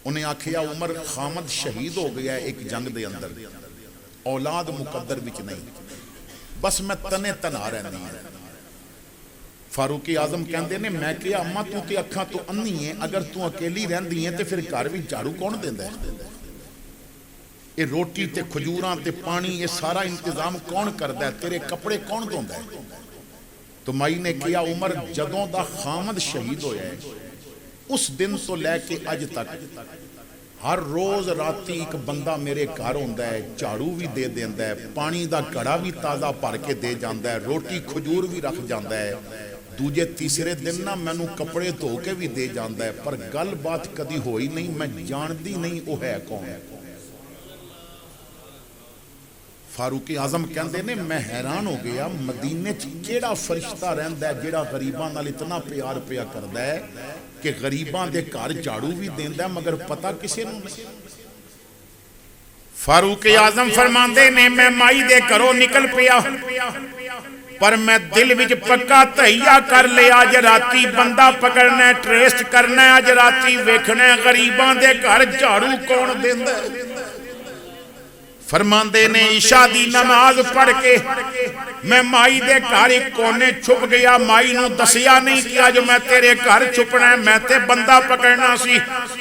انہیں آکھیا عمر خامد شہید ہو گیا ہے ایک جنگ دے اندر، اولاد مقدر وچ نہیں، بس میں تنے تنہا رہنی ہے. فاروق اعظم کہندے نے میں کہیا اماں تو تے اکھاں تو انی ہے، اگر تو اکیلی رہندی ہے تے پھر گھر وچ جھاڑو کون دیندا ہے؟ یہ روٹی تے کھجوراں تے پانی یہ سارا انتظام کون کردا ہے؟ تیرے کپڑے کون دھوندا ہے؟ تو مائی نے کہا عمر جدوں دا خامد شہید ہویا ہے اس دن تو لے کے اج تک ہر روز راتی ایک بندہ میرے گھر ہوندا ہے، جھاڑو بھی دے دیندا ہے، پانی دا گھڑا بھی تازہ بھر کے دے جاندا ہے، روٹی کھجور بھی رکھ جاندا ہے، دوجے تیسرے دن نہ مینوں کپڑے دھو کے بھی دے جاندا ہے. پر گل بات کدی ہوئی نہیں، میں جاندی نہیں وہ ہے کون. فاروق اعظم کہندے نے میں حیران ہو گیا، مدینے چ کیڑا فرشتہ رہندا ہے جیڑا غریباں نال اتنا پیار پیا کردا ہے کہ غریباں دے گھر جھاڑو بھی دیندا ہے مگر پتہ کسے نوں نہیں. فاروق اعظم فرماندے نے میں مائی دے گھروں نکل پیا، پر میں دل وچ پکا تہیا کر لیا اج راتی بندہ پکڑنا ہے، ٹریسٹ کرنا ہے، اج راتی ویکھنا ہے غریباں دے گھر جھاڑو کون دیندا ہے. فرماندے نے عشاء دی نماز پڑھ کے میں مائی دے گھر ایک کونے چھپ گیا. مائی نو دسیا نہیں کیا جو میں تیرے گھر چھپنا ہے، میں تے بندہ پکڑنا سی.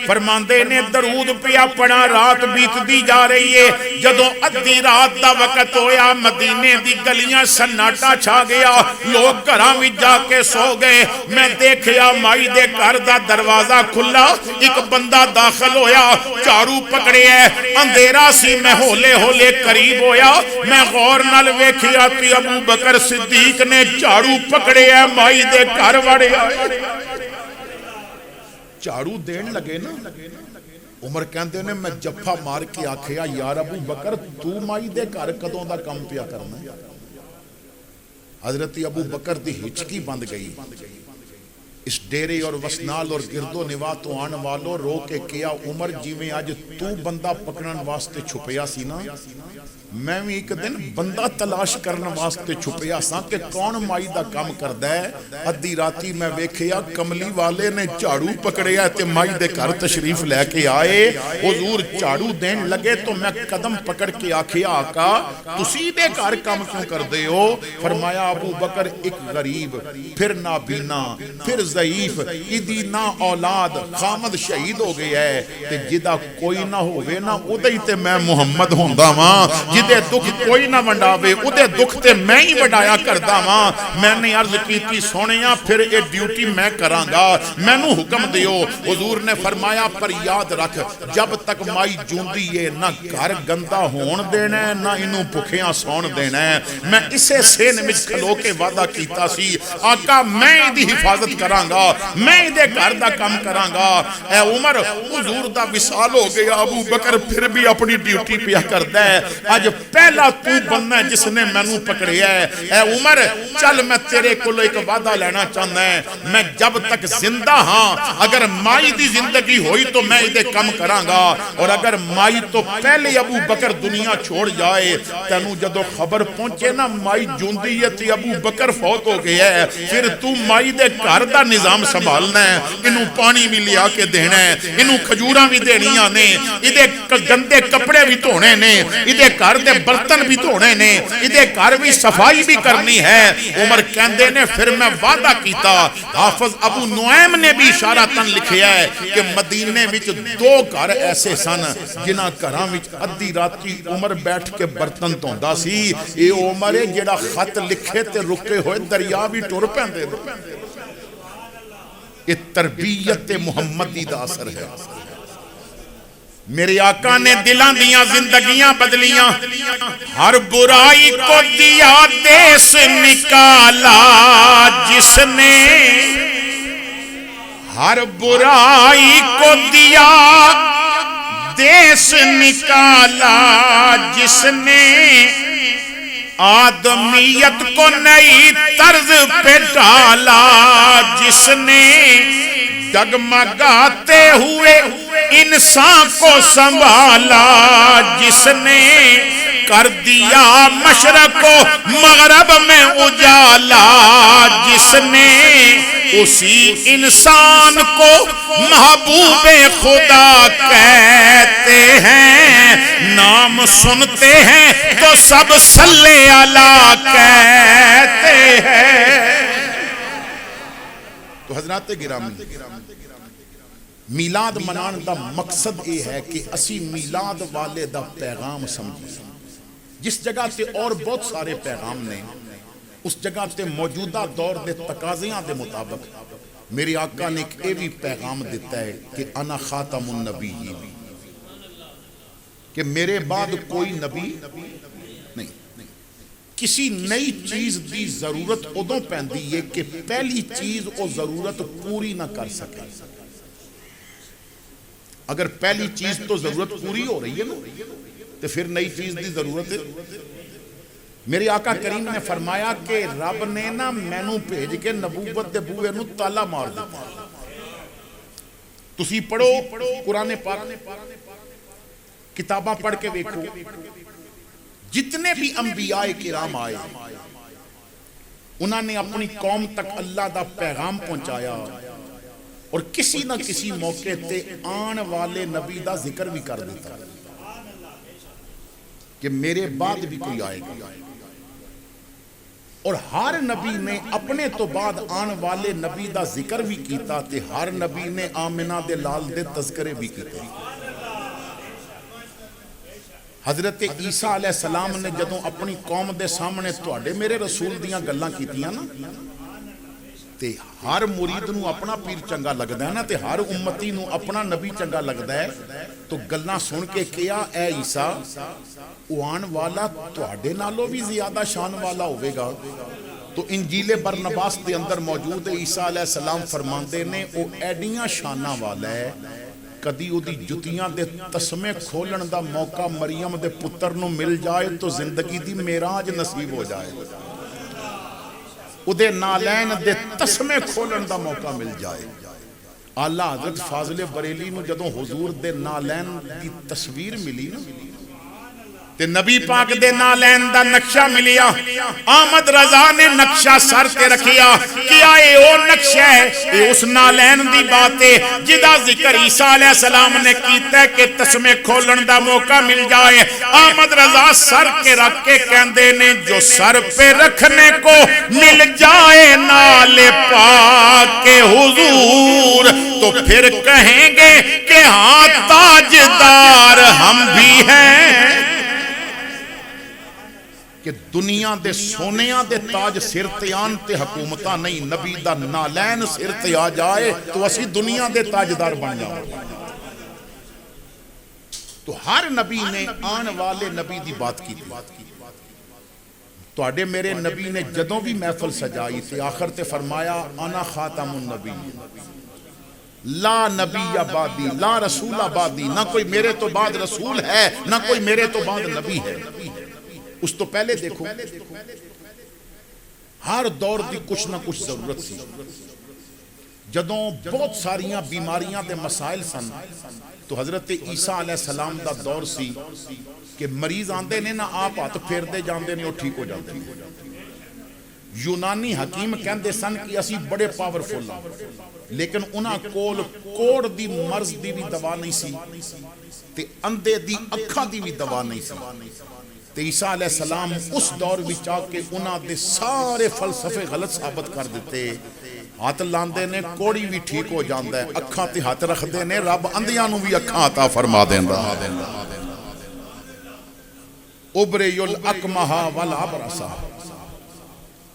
فرماندے نے درود پیا پڑھا، رات بیت دی جا رہی ہے. جدوں ادھی رات دا وقت ہویا مدینے دی گلیاں سناٹا چھا گیا، لوگ گھراں وچ جا کے سو گئے. میں دیکھیا مائی دے گھر دا دروازہ کھلا، ایک بندہ داخل ہویا، جھاڑو پکڑے ہے، اندھیرا سی. میں ہولے ہولے قریب ہویا، میں غور نال ویکھیا تے ابو بکر صدیق نے جھاڑو پکڑے ہے، مائی دے گھر وڑے آئے. جھاڑو دین لگے نا عمر کہندے نے میں جفا مار کے آکھیا یار ابو بکر تو مائی دے گھر کدوں دا کم پیا کرنا ہے؟ حضرت ابو بکر دی ہچکی بند گئی. اس ڈیرے اور وسنال اور گرد و نواح تو آن والوں رو کے کیا عمر جیویں آج تو بندہ پکڑن واسطے چھپیا سی نا میں بھی ایک دن بندہ تلاش کرنے واسطے چھپیا سا کہ کون مائی دا کام کردہ ہے. ادھی راتی میں ویکھیا کملی والے نے جھاڑو پکڑیا تے مائی دے گھر تشریف لے کے آئے. حضور جھاڑو دین لگے تو میں قدم پکڑ کے آکھیا آقا تسی دے گھر کام کیوں کر دے ہو؟ فرمایا ابو بکر ایک غریب پھر نابینا پھر ضعیف ادھی نہ اولاد خامد شہید ہو گیا ہے تے جدا کوئی نہ ہوئے نہ ادھے تے میں محمد ہوندہ ماں جدے دکھ کوئی نہ ونڈاوے ادھے دکھ تے میں ہی ونڈایا کردہ ماں. میں نے عرض کی تھی سونیاں پھر اے ڈیوٹی میں کرانگا میں نو حکم دیو. حضور نے فرمایا پر یاد رکھ جب تک مائی جوندی ہے نہ گھر گندہ ہون دینا ہے نہ انہوں بھکھیاں سون دینا ہے. میں اسے سین مجھ کھلو کے وعدہ کیتا سی آقا میں دی حفاظت کرانگا میں دے گھر دا کام کرانگا. اے عمر حضور دا وصال ہو گیا ابو بکر پھر بھی اپنی ڈیوٹی پیا کردہ ہے. آج پہلا تو بننا ہے جس نے میں نو پکڑیا ہے. اے عمر چل میں تیرے کو ایک وعدہ لینا چاہنا ہے میں جب تک زندہ ہاں اگر مائی دی زندگی ہوئی تو میں دے کم کرانگا اور اگر مائی تو پہلے ابو بکر دنیا چھوڑ جائے تینوں جدو خبر پہنچے نا مائی جوندی ہے تی ابو بکر فوت ہو گیا ہے پھر تو مائی دے گھر دا نظام سنبھالنا ہے. انہوں پانی بھی لیا کے دینا ہے انہوں کھجوراں بھی دینیاں نے ادھے گندے کپڑے بھی دھونے نے ادھے گھر دے برتن بھی دھونے نے ادھے گھر بھی صفائی بھی کرنی ہے. عمر کہندے نے پھر میں وعدہ کیتا. حافظ ابو نعیم نے بھی اشارتاً لکھیا ہے کہ مدینے وچ دو گھر ایسے سن جنہ گھراں وچ ادھی راتی عمر بیٹھ کے برتن دھوندا سی. اے عمر ہے جڑا خط لکھے تے رکے ہوئے دریا بھی ٹر پیندے. یہ تربیت محمدی دا اثر ہے. میرے آقا نے دلان دیاں زندگیاں بدلیاں ہر برائی کو دیا دیس نکالا جس نے ہر برائی کو دیا دیس نکالا جس نے آدمیت کو نئی طرز پہ ڈالا جس نے جگمگاتے ہوئے انسان کو سنبھالا جس نے کر دیا مشرق و مغرب میں اجالا جس نے اسی انسان کو محبوب خدا کہتے ہیں نام سنتے ہیں تو سب صلی اللہ کہتے ہیں. تو حضرات گرامی میلاد منان دا مقصد یہ ہے کہ اسی میلاد والے دا پیغام سمجھیں. جس جگہ تے اور بہت سارے پیغام نے اس جگہ تے موجودہ دور دے تقاضیاں دے مطابق میرے آقا نے ایک بھی پیغام دیتا ہے کہ انا خاتم النبی کہ میرے بعد کوئی نبی نہیں. کسی نئی چیز دی ضرورت ادوں پیندی ہے کہ پہلی چیز وہ ضرورت پوری نہ کر سکے. اگر پہلی چیز تو ضرورت پوری ہو رہی ہے نا تو پھر نئی چیز دی ضرورت ہے. میرے آقا کریم نے فرمایا کہ رب نے نا مینوں بھیج کے نبوت دے بوئے نو تالا مار دیتا. تسی پڑھو قرآن پاک کتاباں پڑھ کے دیکھو جتنے بھی انبیاء کرام آئے انہوں نے اپنی قوم تک اللہ دا پیغام پہنچایا اور کسی نہ کسی موقع تے آن والے نبی دا ذکر بھی کر دیتا کہ میرے بعد بھی کوئی آئے گا. اور ہر نبی نے اپنے تو بعد آن والے نبی دا ذکر بھی کیتا تے ہر نبی نے آمنہ دے لال دے تذکرے بھی کیتے. حضرت عیسیٰ علیہ السلام نے جدوں اپنی قوم دے سامنے تواڈے میرے رسول دیاں گلاں کیتیاں نا تے ہر مرید نو اپنا پیر چنگا لگدا ہے نا تے ہر امتی نو اپنا نبی چنگا لگدا ہے. تو گلاں سن کے کیا اے عیسیٰ اوان والا تواڈے نالوں بھی زیادہ شان والا ہوئے گا. تو انجیل برنباس دے اندر موجود ہے. عیسیٰ علیہ السلام فرماندے نے او ایڈیاں شاناں والا ہے کدی ਉਹਦੀ ਜੁੱਤੀਆਂ ਦੇ ਤਸਮੇ ਖੋਲਣ ਦਾ ਮੌਕਾ ਮਰੀਮ ਦੇ ਪੁੱਤਰ ਨੂੰ ਮਿਲ ਜਾਏ ਤਾਂ ਜ਼ਿੰਦਗੀ ਦੀ ਮੇਰਾਜ ਨਸੀਬ ਹੋ ਜਾਏ ਉਹਦੇ ਨਾਲੈਨ ਦੇ ਤਸਮੇ ਖੋਲਣ ਦਾ ਮੌਕਾ ਮਿਲ ਜਾਏ ਆਲਾ ਹਜ਼ਰਤ ਫਾਜ਼ਿਲ ਬਰੇਲੀ ਨੂੰ ਜਦੋਂ ਹੁਜ਼ੂਰ ਦੇ ਨਾਲੈਨ ਦੀ ਤਸਵੀਰ ਮਿਲੀ ਨਾ تے نبی پاک دے نالین دا نقشہ ملیا احمد رضا نے نقشہ سر تے رکھیا کیا اے او نقشہ ہے اے اس نالین دی بات ہے جدا ذکر عیسیٰ علیہ السلام نے کیتا ہے کہ تسمے کھولن دا موقع مل جائے احمد رضا سر کے رکھ کے کہندے نے جو سر پہ رکھنے کو مل جائے نال پاک کے حضور تو پھر کہیں گے کہ ہاں تاجدار ہم بھی ہیں کہ دنیا دے سونیاں دے تاج سر تے آن تے حکومتاں نہیں نبی دا نالین سر تے آ جائے تو اسی دنیا دے تاجدار بن جاؤ تو ہر نبی نے آن والے نبی دی بات کی تھی تو اڈے میرے نبی نے جدوں بھی محفل سجائی تھی آخر تے فرمایا انا خاتم النبی لا نبی آبادی لا رسول آبادی نہ کوئی میرے تو بعد رسول ہے نہ کوئی میرے تو بعد نبی ہے اس تو پہلے دیکھو ہر دور دی کچھ نہ کچھ ضرورت سی جدوں بہت ساریاں بیماریاں دے مسائل سن تو حضرت عیسیٰ علیہ السلام دا دور سی کہ مریض آندے نے نہ آپ ہاتھ پھیر دے جاندے نے وہ ٹھیک ہو جاندے یونانی حکیم کہندے سن کہ اسی بڑے پاورفل ہیں لیکن انہاں کول کوڑ دی مرض دی بھی دوا نہیں سی تے اندھے دی اکھاں دی بھی دوا نہیں سی تے عیسیٰ علیہ السلام اس دور وچ آ کے انہاں دے سارے فلسفے غلط ثابت کر دیتے ہاتھ لاندے نے کوڑی بھی ٹھیک ہو جاندا ہے اکھاں تے ہاتھ رکھ دے نے رب اندھیاں نو بھی اکھاں عطا فرما دیندا ابری الاکمہ والابرص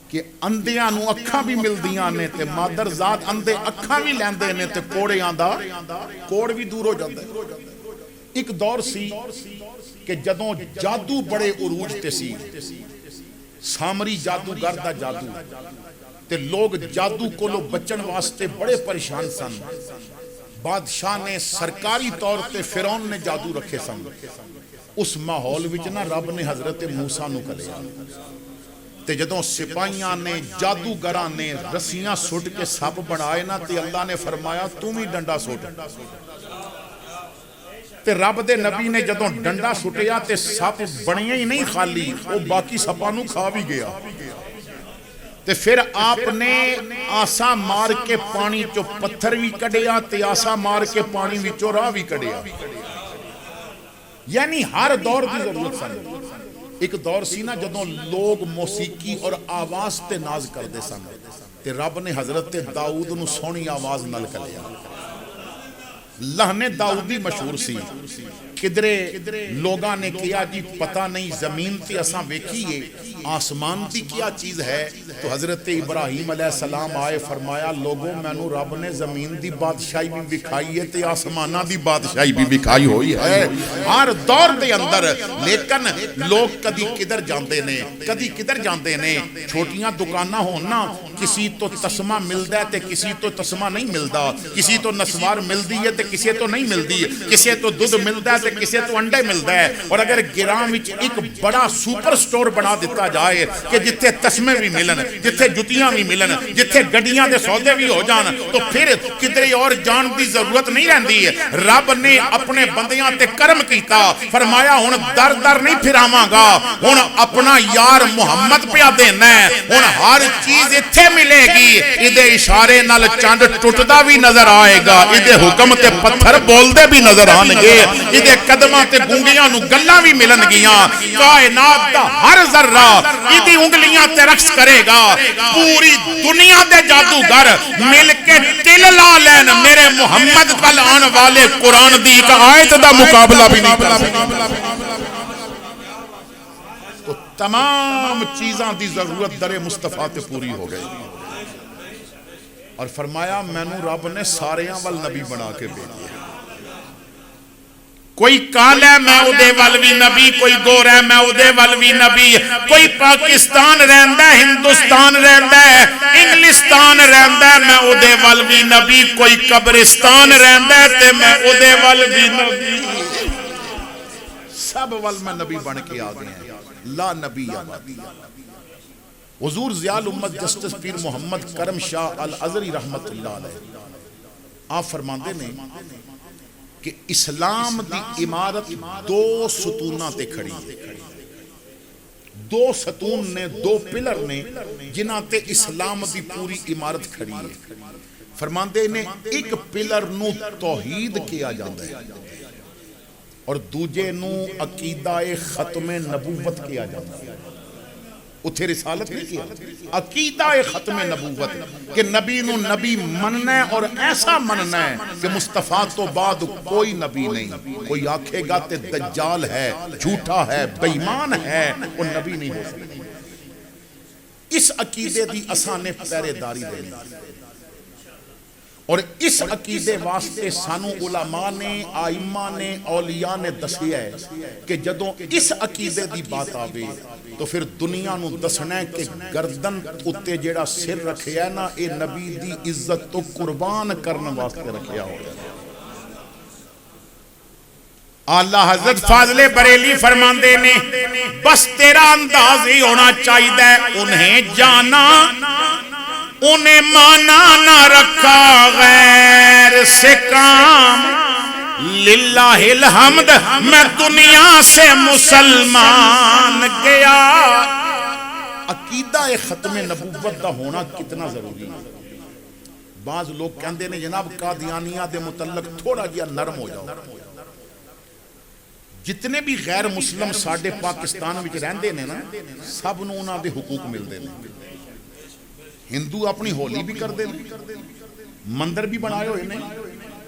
کہ اندھیاں نو اکھاں بھی ملدیاں نے تے مادر ذات اندھے اکھاں بھی لیندے نے تے کوڑیاں دا کوڑ بھی دور ہو جاندا ہے ایک دور سی کہ جدوں جادو بڑے عروج تے سی سامری جادوگر دا جادو تے لوگ جادو کو لو بچن واسطے بڑے پریشان سن بادشاہ نے سرکاری طور تے فرعون نے جادو رکھے سن اس ماحول وچ نہ رب نے حضرت موسیٰ نو کلیا تے جدوں سپاہیاں نے جادوگراں نے رسیاں سٹ کے سپ بنائے نا تے اللہ نے فرمایا تم ہی ڈنڈا سٹ تے رب دے نبی نے جدوں ڈنڈا سٹیا تے سپ بنیاں ہی نہیں خالی وہ باقی سپاں نو کھا بھی گیا تے پھر آپ نے آسا مار کے پانی چو پتھر بھی کڈیا تے آسا مار کے پانی وچوں راہ بھی کڈیا یعنی ہر دور دی ضرورت سن ایک دور سی نا جدوں لوگ موسیقی اور آواز تے ناز کردے سن تے رب نے حضرت داؤد نو سونی آواز نال کلیا لہنے داؤدی مشہور سی کدرے لوگاں نے کیا جی پتہ نہیں زمین تے اساں ویکھیے آسمان دی کیا چیز ہے تو حضرت ابراہیم علیہ السلام آئے فرمایا لوگوں مینوں رب نے زمین دی بادشاہی بھی دکھائی ہے تے آسماناں دی بادشاہی بھی دکھائی ہوئی ہے ہر دور دے اندر لیکن لوگ کدی کدھر جاندے نے چھوٹیاں دکاناں ہون نا کسی تو تسمہ ملدا ہے تے کسی تو تسمہ نہیں ملدا کسی تو نسوار ملدی ہے تے کسی تو نہیں ملدی کسی تو دودھ ملدا ہے تے کسی تو انڈے ملدا ہے اور اگر گراں وچ ایک بڑا سپر سٹور بنا دیتا جائے کہ جتھے تسمے بھی ملن جتھے جتیاں بھی ملن جتھے گڈیاں دے سودے بھی ہو جان تو پھر کدھر اور جان دی ضرورت نہیں رہندی ہے رب نے اپنے بندیاں تے کرم کیتا فرمایا ہن در در نہیں پھراواں گا ہن اپنا یار محمد پیا دینا ہے ہن ہر چیز ایتھے ملے گی ایدے اشارے نال چاند ٹٹدا بھی نظر آئے گا ایدے حکم تے پتھر بولدے بھی نظر آن گے ایدے قدماں تے گونگیاں نو گلاں بھی ملن گیاں کائنات دا ہر ذرہ ایدی انگلیاں تے رقص کرے گا پوری دنیا دے جادوگر مل کے دل لا لین میرے محمد کل آن والے قرآن دی ایک آیت دا مقابلہ بھی نہیں کر سکتے تو تمام چیزاں دی ضرورت در مصطفیٰ تے پوری ہو گئی اور فرمایا مینوں رب نے ساریاں وال نبی بنا کے بھیجے کوئی کالا ہے میں اودے ول بھی نبی، کوئی گورا ہے میں اودے ول بھی نبی، کوئی پاکستان رہندا ہے، ہندوستان رہندا ہے، انگلستان رہندا ہے، میں اودے ول بھی نبی، کوئی قبرستان رہندا ہے تے میں اودے ول بھی نبی، سب ول میں نبی بن کے آ گئے ہیں، لا نبی آبادی۔ حضور ضیاء امت جسٹس پیر محمد کرم شاہ الازہری رحمت اللہ علیہ آپ فرماندے نے کہ اسلام دی عمارت دو ستوناں تے کھڑی ہے، دو ستون نے، دو پلر نے جنہاں تے اسلام دی پوری عمارت کھڑی ہے۔ فرماندے نے ایک پلر نو توحید کیا جاتا ہے اور دوجے نو عقیدہ ختم نبوت کیا جاتا ہے۔ اتھے رسالت نہیں کیا، عقیدہ ختم نبوت کہ نبی نو نبی مننا ہے اور ایسا مننا ہے کہ مصطفیٰ تو بعد کوئی نبی نہیں، کوئی آکھے گا تے دجال ہے، جھوٹا ہے، بے ایمان ہے، وہ نبی نہیں ہو سکتا۔ اس عقیدے دی اساں نے پہرے داری دینی اور اس عقیدے واسطے سانو علماء نے، آئمہ نے، اولیاء نے دسیا ہے کہ جدوں اس عقیدے دی بات آوے تو پھر دنیا نو دسنا ہے کہ گردن اتے جیڑا سر رکھیا ہے نا اے نبی دی عزت تو قربان کرنے واسطے رکھیا ہو۔ اللہ حضرت فاضل بریلی فرماندے نے بس تیرا انداز ہی ہونا چاہیے، انہیں جانا انہیں مانا نہ رکھا غیر سے کام، للہ الحمد میں دنیا سے مسلمان گیا۔ عقیدہ ختم نبوت دا ہونا کتنا ضروری ہے۔ بعض لوگ کہندے نے جناب قادیانیہ دے متعلق تھوڑا جیا نرم ہو جاؤ۔ جتنے بھی غیر مسلم ساڈے پاکستان وچ رہندے نے نا سب نو انہاں دے حقوق ملدے نے۔ ہندو اپنی ہولی بھی کر دے، مندر بھی بنائے ہوئے نے،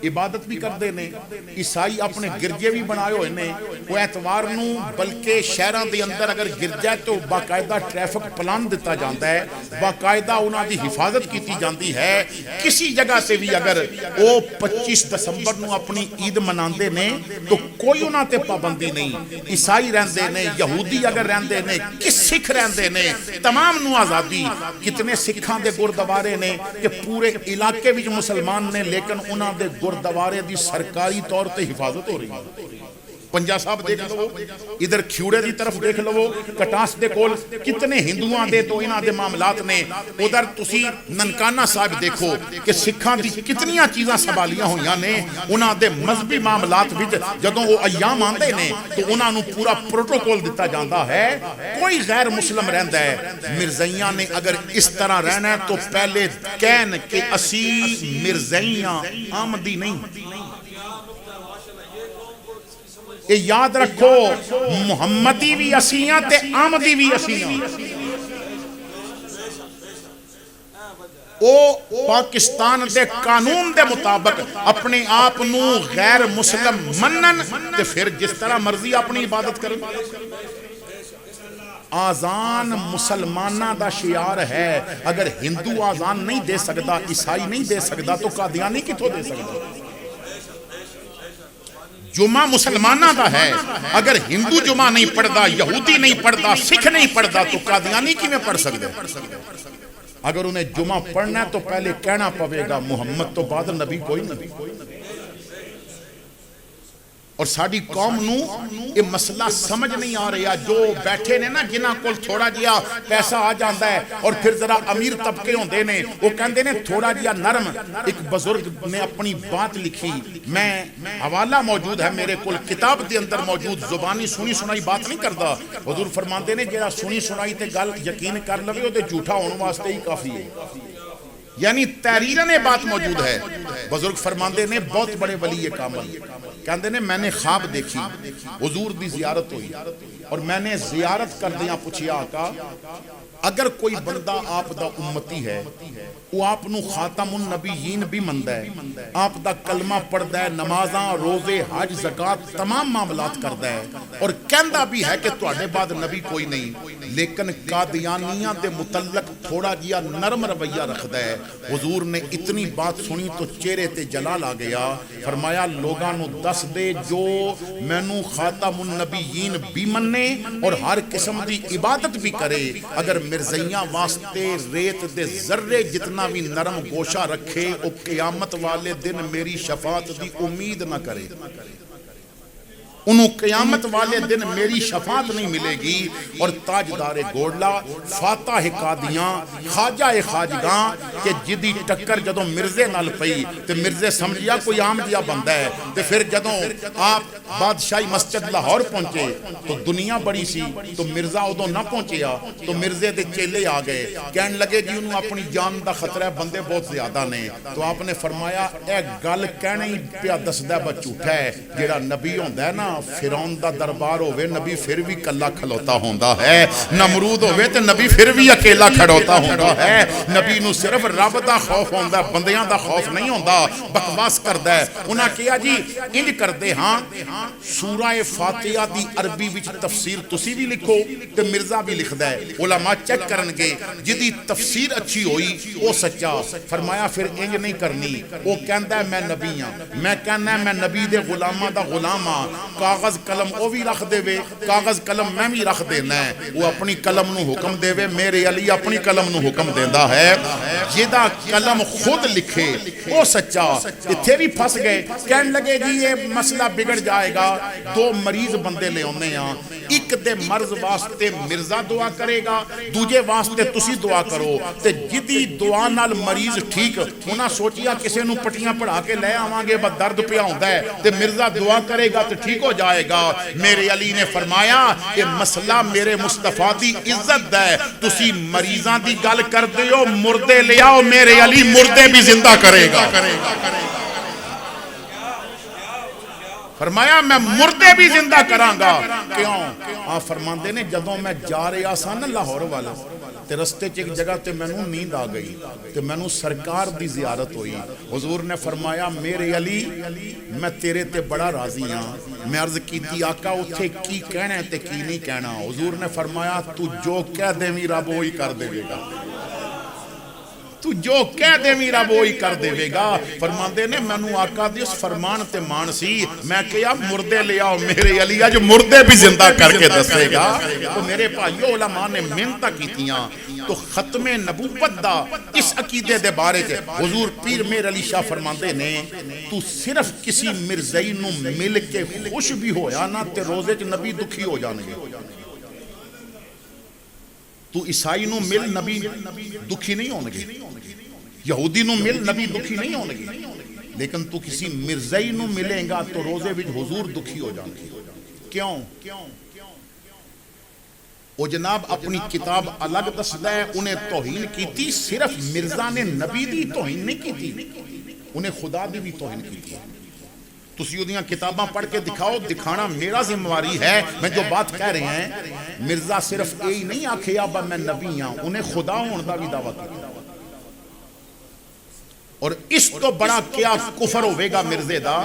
عبادت بھی کر دے نے، عیسائی اپنے گرجے بھی بنائے ہوئے نے، وہ اتوار نو بلکہ شہران دے اندر اگر گرجا ہے تو باقاعدہ ٹریفک پلان دیتا جاتا ہے، باقاعدہ انہاں دی حفاظت کیتی جاندی ہے۔ کسی جگہ سے بھی اگر وہ 25 دسمبر نو اپنی عید مناندے نے تو کوئی انہاں تے پابندی نہیں، عیسائی رہندے نے، یہودی اگر رہندے نے، کس سکھ رہندے نے، تمام نو آزادی۔ کتنے سکھاں دے گردوارے نے کہ پورے علاقے وچ مسلمان نے لیکن انہاں دے گردوارے دی سرکاری طور تے حفاظت ہو رہی ہے۔ پنجا صاحب دیکھ لو، ادھر کھیوڑے دی طرف دیکھ لو، کٹاس دے کول کتنے ہندوؤں دے تو انہاں دے معاملات نے، ادھر تسی ننکانہ صاحب دیکھو کہ سکھاں دی کتنیاں چیزاں سنبھالیاں ہویاں نے، انہاں دے مذہبی معاملات وچ جدوں وہ ایام آندے نے تو انہاں نو پورا پروٹوکول دتا جاندا ہے۔ کوئی غیر مسلم رہندا ہے، مرزائیاں نے اگر اس طرح رہنا ہے تو پہلے کہن کہ اسی مرزائیاں آمدی نہیں۔ یہ یاد رکھو محمدی بھی اسیاں تے آمدی بھی اسیاں۔ او پاکستان دے قانون دے مطابق اپنے آپ نو غیر مسلم منن تے پھر جس طرح مرضی اپنی عبادت کرن۔ آزان مسلمانہ دا شعار ہے، اگر ہندو آزان نہیں دے سکتا، عیسائی نہیں دے سکتا تو قادیانی کتھوں دے سکتا؟ جمعہ مسلمانہ دا ہے، اگر ہندو جمعہ نہیں پڑھتا، یہودی نہیں پڑھتا، سکھ نہیں پڑھتا تو قادیانی کی میں پڑھ سکتے؟ اگر انہیں جمعہ پڑھنا ہے تو پہلے کہنا پوے گا محمد تو بعد نبی کوئی نبی۔ اور ساڑی قوم نو یہ مسئلہ سمجھ نہیں آ رہا، جو بیٹھے نے نا جنہاں کول تھوڑا جیا پیسہ آ جاندہ ہے اور پھر ذرا امیر طبقے ہوندے نے، وہ کہندے نے تھوڑا جیا نرم۔ ایک بزرگ نے اپنی بات لکھی، میں حوالہ موجود ہے میرے کول، کتاب دے اندر موجود، زبانی سنی سنائی بات نہیں کردا۔ حضور فرماندے نے جیڑا سنی سنائی تے گل یقین کر لوے وہ تے جھوٹا ہونے واسطے ہی کافی ہے، یعنی تحریرن بات موجود ہے۔ بزرگ فرماندے نے بہت بڑے ولی کامل کہندے نے میں نے خواب دیکھی، حضور دی زیارت ہوئی اور میں نے زیارت کر دیا، پوچھیا آقا اگر کوئی بندہ آپ دا امتی ہے وہ آپ نو خاتم النبیین بھی مندہ ہے، آپ دا کلمہ پڑھدا ہے، نمازاں، روزے، حج، زکات تمام معاملات کردا ہے اور کہندا بھی ہے کہ تواڈے بعد نبی کوئی نہیں، لیکن قادیانیاں دے متعلق تھوڑا جیا نرم رویہ رکھدا ہے۔ حضور نے اتنی بات سنی تو چہرے تے جلال آ گیا، فرمایا لوگاں نو دس دے جو مینوں خاتم النبیین بھی مننے اور ہر قسم دی عبادت بھی کرے، اگر مرزیاں واسطے ریت دے ذرے جتنا بھی نرم گوشہ رکھے او قیامت والے دن میری شفاعت دی امید نہ کرے، انہوں قیامت والے دن میری شفاعت نہیں ملے گی۔ اور تاجدار گوڑلا، فاتح قادیاں، خواجہ خواجگاں کہ جدی ٹکر جدوں مرزے نال پئی تے مرزے سمجھیا کوئی عام جیا بندہ ہے، تے پھر جدوں آپ بادشاہی مسجد لاہور پہنچے تو دنیا بڑی سی تو مرزا ادوں نہ پہنچیا تو مرزے دے چیلے آ گئے، کہن لگے جی انہوں اپنی جان دا خطرہ ہے، بندے بہت زیادہ نے، تو آپ نے فرمایا اے گل کہنے ہی پیا دسدا با جھوٹا ہے، جیڑا نبی ہوندا ہے نا فرعون دا دربار ہوئے نبی پھر بھی کلا کھلوتا ہوندا ہے، نمرود ہوئے تے نبی پھر بھی اکیلا کھڑوتا ہوندا ہے، نبی نو صرف رب دا خوف ہوندا ہے، بندیاں دا خوف نہیں ہوندا، بکواس کردا ہے۔ انہاں کہا جی انج کردے ہاں سورہ فاتحہ دی عربی وچ تفسیر تسی بھی لکھو تے مرزا بھی لکھدا ہے، علماء چیک کرن گے جدی تفسیر اچھی ہوئی او سچا، فرمایا پھر انج نہیں کرنی، وہ کہندا ہے میں نبی ہاں، میں کہنا ہے میں نبی دے غلاماں دا غلام ہاں، کاغذ قلم او بھی رکھ دے وے، کاغذ قلم میں بھی رکھ دینا ہے، وہ اپنی قلم نو حکم دے وے، میرے علی اپنی قلم نو حکم دیندا ہے، جیدہ قلم خود لکھے او سچا۔ اتھے بھی پھنس گئے، کہنے لگے جی یہ مسئلہ بگڑ جائے گا، دو مریض بندے لے ہونے ہاں، ایک دے مرض واسطے مرزا دعا کرے گا، دوجے واسطے تسی دعا کرو، تے جدی دعا نال مریض ٹھیک، انہاں سوچیا کسے نو پٹیاں پڑھا کے لے آوانگے بس درد پیا ہوندا ہے، تے مرزا دعا کرے گا تے ٹھیک ہو جائے گا۔ میرے علی نے فرمایا کہ مسئلہ میرے مصطفیٰ دی عزت ہے، تسی مریضاں دی گل کر دیو، مردے لے آؤ، میرے علی مردے بھی زندہ کرے گا۔ فرمایا میں مردے بھی زندہ کراں گا، کیوں؟ آپ فرماندے نے جدوں میں جا رہا سا نا لاہور والا تے رستے چ ایک جگہ تے مینوں نیند آ گئی تے مینوں سرکار دی زیارت ہوئی، حضور نے فرمایا میرے علی میں تیرے تے بڑا راضی ہاں، میں عرض کیتی آقا اتھے کی کہنا ہے تے کی نہیں کہنا، حضور نے فرمایا تو جو کہہ دے می رب وہی کر دے گا، تو جو کہہ دے میرا وہی کر دے گا۔ فرماندے نے مینوں آقا دی اس فرمان تے مان سی، میں کہیا مردے لے آؤ، میرے علی اج مردے بھی زندہ کر کے دسے گا۔ تو میرے بھائیو علماء نے محنتاں کیتیاں تو ختم نبوت دا اس عقیدے دے بارے چ حضور پیر میر علی شاہ فرماندے نے تو صرف کسی مرزائی نو مل کے خوش بھی ہویا نا تے روزے چ نبی دکھی ہو جان گے، تو عیسائی نو مل نبی دکھی نہیں ہون گے، یہودی نو مل نبی دکھی نہیں ہون گے، لیکن تو کسی مرزائی نو ملیں گا تو روزے وچ حضور دکھی ہو جان گے۔ کیوں؟ وہ جناب اپنی کتاب الگ دسدا ہے، انہیں توہین کیتی، صرف مرزا نے نبی دی توہین نہیں کیتی، انہیں خدا دی بھی توہین کیتی۔ تسی اودیاں کتاباں پڑھ کے دکھاؤ، دکھانا میرا ذمہ ہے، میں جو بات کہہ رہے ہیں مرزا صرف یہی نہیں آکھے ابا میں نبی ہاں، انہیں خدا ہون دا بھی دعویٰ کیا، اور اس تو بڑا کیا کفر ہوئے گا مرزے دا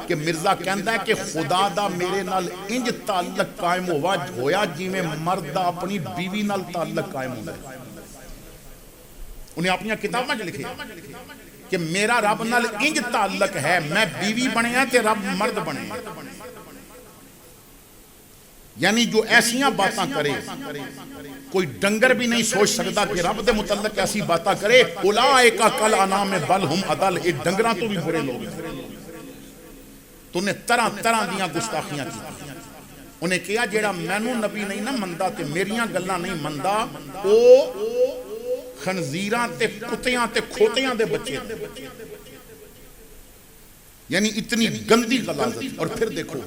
کہ مرزا کہندا ہے کہ خدا دا میرے نال انج تعلق قائم ہویا جی میں مرد دا اپنی بیوی نال تعلق قائم ہوندا ہے۔ انہیں اپنی کتاباں چ لکھے کہ میرا رب نال انج تعلق ہے، میں بیوی بنے ہیں تے رب مرد بنے ہیں، یعنی جو ایسیاں باتاں کرے کوئی ڈنگر بھی نہیں سوچ سکتا کہ رب دے متعلق ایسی باتاں کرے، اولئک کالانعام بل ہم اضل، یہ ڈنگراں تو بھی برے لوگ ہیں۔ تو انہیں طرح طرح دیاں گستاخیاں کی، انہیں کہا جیڑا مینوں نبی نہیں نہ مندا تے میریاں گلاں نہیں مندا او خنزیراں تے کتیاں تے کھوتیاں دے بچے، یعنی اتنی گندی غلاظت۔ اور پھر دیکھو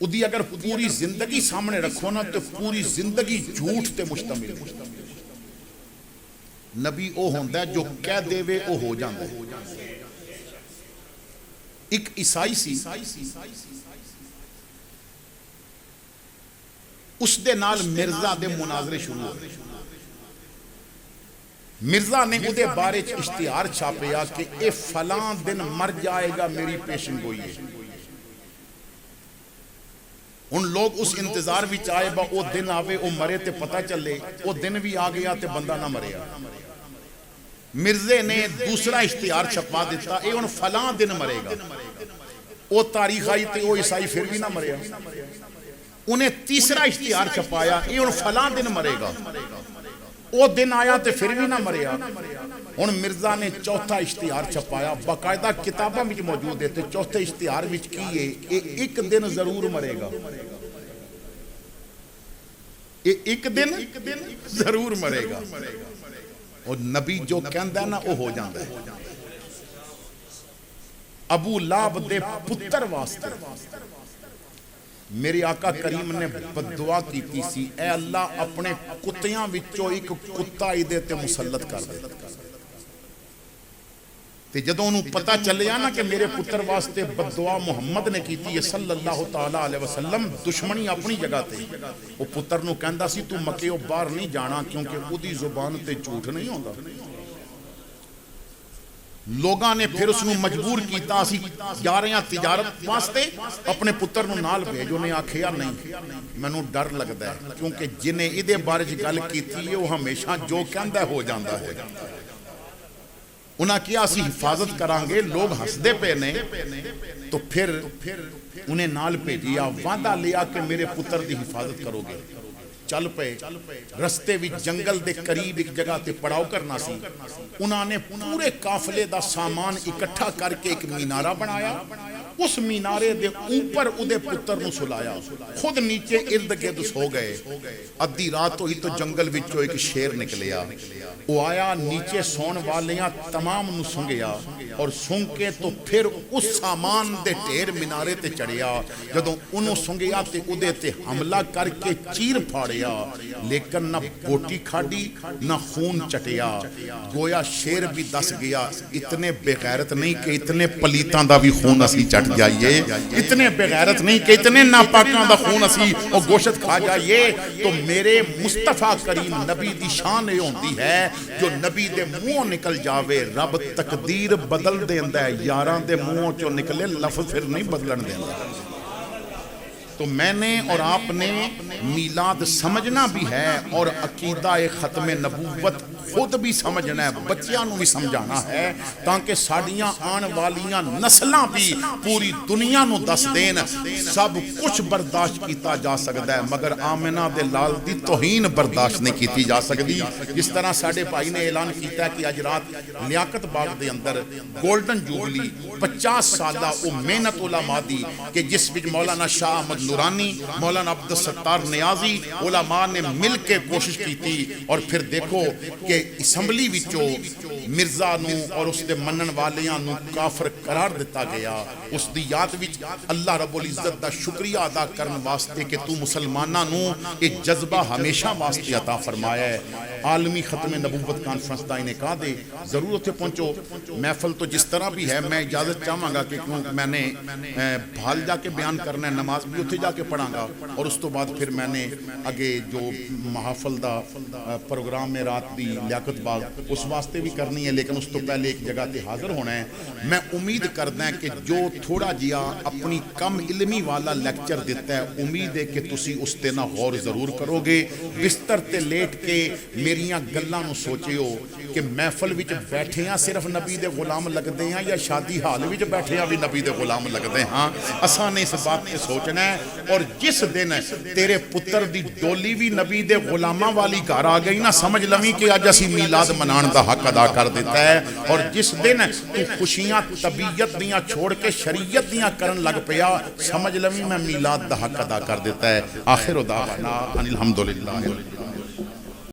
ادھی اگر پوری زندگی سامنے رکھو نا تو پوری زندگی جھوٹ تے مشتمل ہے۔ نبی او ہوندا ہے جو کہہ دے وے او ہو جاندا ہے۔ ایک عیسائی سی، اس دے نال مرزا دے مناظرے شروع ہوئے. مرزا نے اودے بارے اشتہار چھاپیا کہ اے فلاں دن مر جائے گا, میری پیشن گوئی ہے. ان لوگ اس انتظار وچ آئے با او دن آوے او مرے تے پتہ چلے, او دن بھی آ گیا تے بندہ نہ مریا. مرزے نے دوسرا اشتہار چھپا دیتا, اے ان فلاں دن مرے گا. او تاریخ آئی تے او عیسائی پھر بھی نہ مریا. انہیں تیسرا اشتہار چھپایا, اے ان فلاں دن مرے گا. او دن آیا تے پھر بھی نہ مریا. ان مرزا نے چوتھا اشتہار چھپایا, باقاعدہ کتاباں وچ موجود ہے. تے چوتھے اشتہار وچ کی ہے, اے ایک دن ضرور مرے گا. اے ایک دن ضرور مرے گا. اور نبی جو کہندا ہے نا وہ ہو جاندا ہے. ابو لہب دے پتر واسطے میرے آقا کریم نے بددعا کیتی سی, اے اللہ اپنے کتیاں وچوں ایک کتا ایدے تے مسلط کر دے. تے جدوں انہوں پتہ چلیا نا کہ میرے پتر واسطے بددعا محمد نے کیتی ہے صلی اللہ تعالی علیہ وسلم, دشمنی اپنی جگہ تے. وہ پتر نو کہندا سی تو مکیوں باہر نہیں جانا کیونکہ اودی زبان تے جھوٹ نہیں ہوندا. لوگاں نے پھر اس نو مجبور کیتا, اسی جا رہے ہیں تجارت واسطے, اپنے پتر نو نال بھیجو. نے آکھیا نہیں, مینوں ڈر لگدا ہے کیونکہ جنہیں ادے بارے گل کیتی ہے وہ ہمیشہ جو کہندا ہے ہو جاندا ہے. انہاں کیا اسی حفاظت کران گے, لوگ ہسدے پے نے. تو پھر انہیں نال بھیجیا, وعدہ لیا کہ میرے پتر دی حفاظت کرو گے. چل پے رستے وچ جنگل دے قریب ایک جگہ تے پڑاؤ کرنا سی. انہاں نے پورے قافلے دا سامان اکٹھا کر کے ایک مینارہ بنایا. اس مینارے دے اوپر اودے پتر نو سلایا, خود نیچے ارد گرد سو گئے. ادھی رات ہوئی تو جنگل وچوں ایک شیر نکلیا. وہ آیا, نیچے سون والیاں تمام نو سنگیا, اور سنگ کے تو پھر اس سامان دے ڈھیر مینارے تے چڑھیا. جدوں انہوں سنگیا تے اودے تے حملہ کر کے چیر پھاڑیا, لیکن نہ بوٹی کھاڑی نہ خون چٹیا. گویا شیر بھی دس گیا, اتنے بے غیرت نہیں کہ اتنے پلیتاں دا بھی خون اسی چٹ جائیے, اتنے بے غیرت نہیں کہ اتنے ناپاکاں دا خون اسی اور گوشت کھا جائیے. تو میرے مصطفیٰ کریم نبی دی شان یہ ہوندی ہے, جو نبی دے منہ نکل جاوے رب تقدیر بدل دیندا ہے. یاراں دے منہوں چوں نکلے لفظ پھر نہیں بدلن دیندا. تو میں نے اور آپ نے میلاد سمجھنا بھی ہے, اور عقیدہ ختم نبوت خود بھی سمجھنا ہے, بچیاں نو بھی سمجھانا ہے, تاکہ ساڑیاں آن والیاں نسلاں بھی پوری دنیا نو دس دین. سب کچھ برداشت کیتا جا سکتا ہے, مگر آمنہ دے لال دی توہین برداشت نہیں کیتی جا سکتی. جس طرح ساڑے بھائی نے اعلان کیتا ہے کہ آج رات لیاقت باغ دے اندر گولڈن جوبلی 50 سالہ او محنت علماء دی, کہ جس وچ مولانا شاہ احمد نورانی, مولانا عبدالستار نیازی علماء نے مل کے کوشش کی تھی. اور پھر دیکھو کہ اسمبلی وچوں مرزا نو اور اس دے منن والیاں نو کافر قرار دیتا گیا. اس دی یاد وچ اللہ رب العزت دا شکریہ ادا کرن واسطے کہ تو مسلماناں نو ایک جذبہ ہمیشہ واسطے عطا فرمایا ہے. عالمی ختم نبوت کانفرنس دا انعقاد ہے, ضرور اتنے پہنچو. محفل تو جس طرح بھی ہے, میں اجازت چاہاں گا کہ میں نے بھال جا کے بیان کرنا ہے, نماز بھی اتنے جا کے پڑھاں گا, اور اس تو بعد پھر میں نے اگے جو محافل دا پروگرام میں رات دی لیاقت باغ اس واسطے بھی کرنی ہے, لیکن اس تو پہلے ایک جگہ تے حاضر ہونا ہے. میں امید کردا ہے کہ جو تھوڑا جیا اپنی کم علمی والا لیکچر دیتا ہے, امید ہے کہ تسی اس تے نہ غور ضرور کرو گے. بستر تے لیٹ کے میریاں گلاں نو سوچیو کہ محفل وچ بیٹھے ہاں صرف نبی دے غلام لگدے ہیں, یا شادی حال وچ بیٹھے ہاں بھی نبی دے غلام لگدے ہاں. اساں نے اس بات تے سوچنا ہے. اور جس دن تیرے پتر دی ڈولی بھی نبی دے غلاماں والی گھر آ گئی نا, سمجھ لویں کہ اج اسی میلاد منان دا حق ادا کر دیتا ہے. اور جس دن تو خوشیاں طبیعت دیاں چھوڑ کے شریعت دیاں کرن لگ پیا, سمجھ لویں میں میلاد دا حق ادا کر دیتا ہے. آخر دعوانا ان الحمدللہ.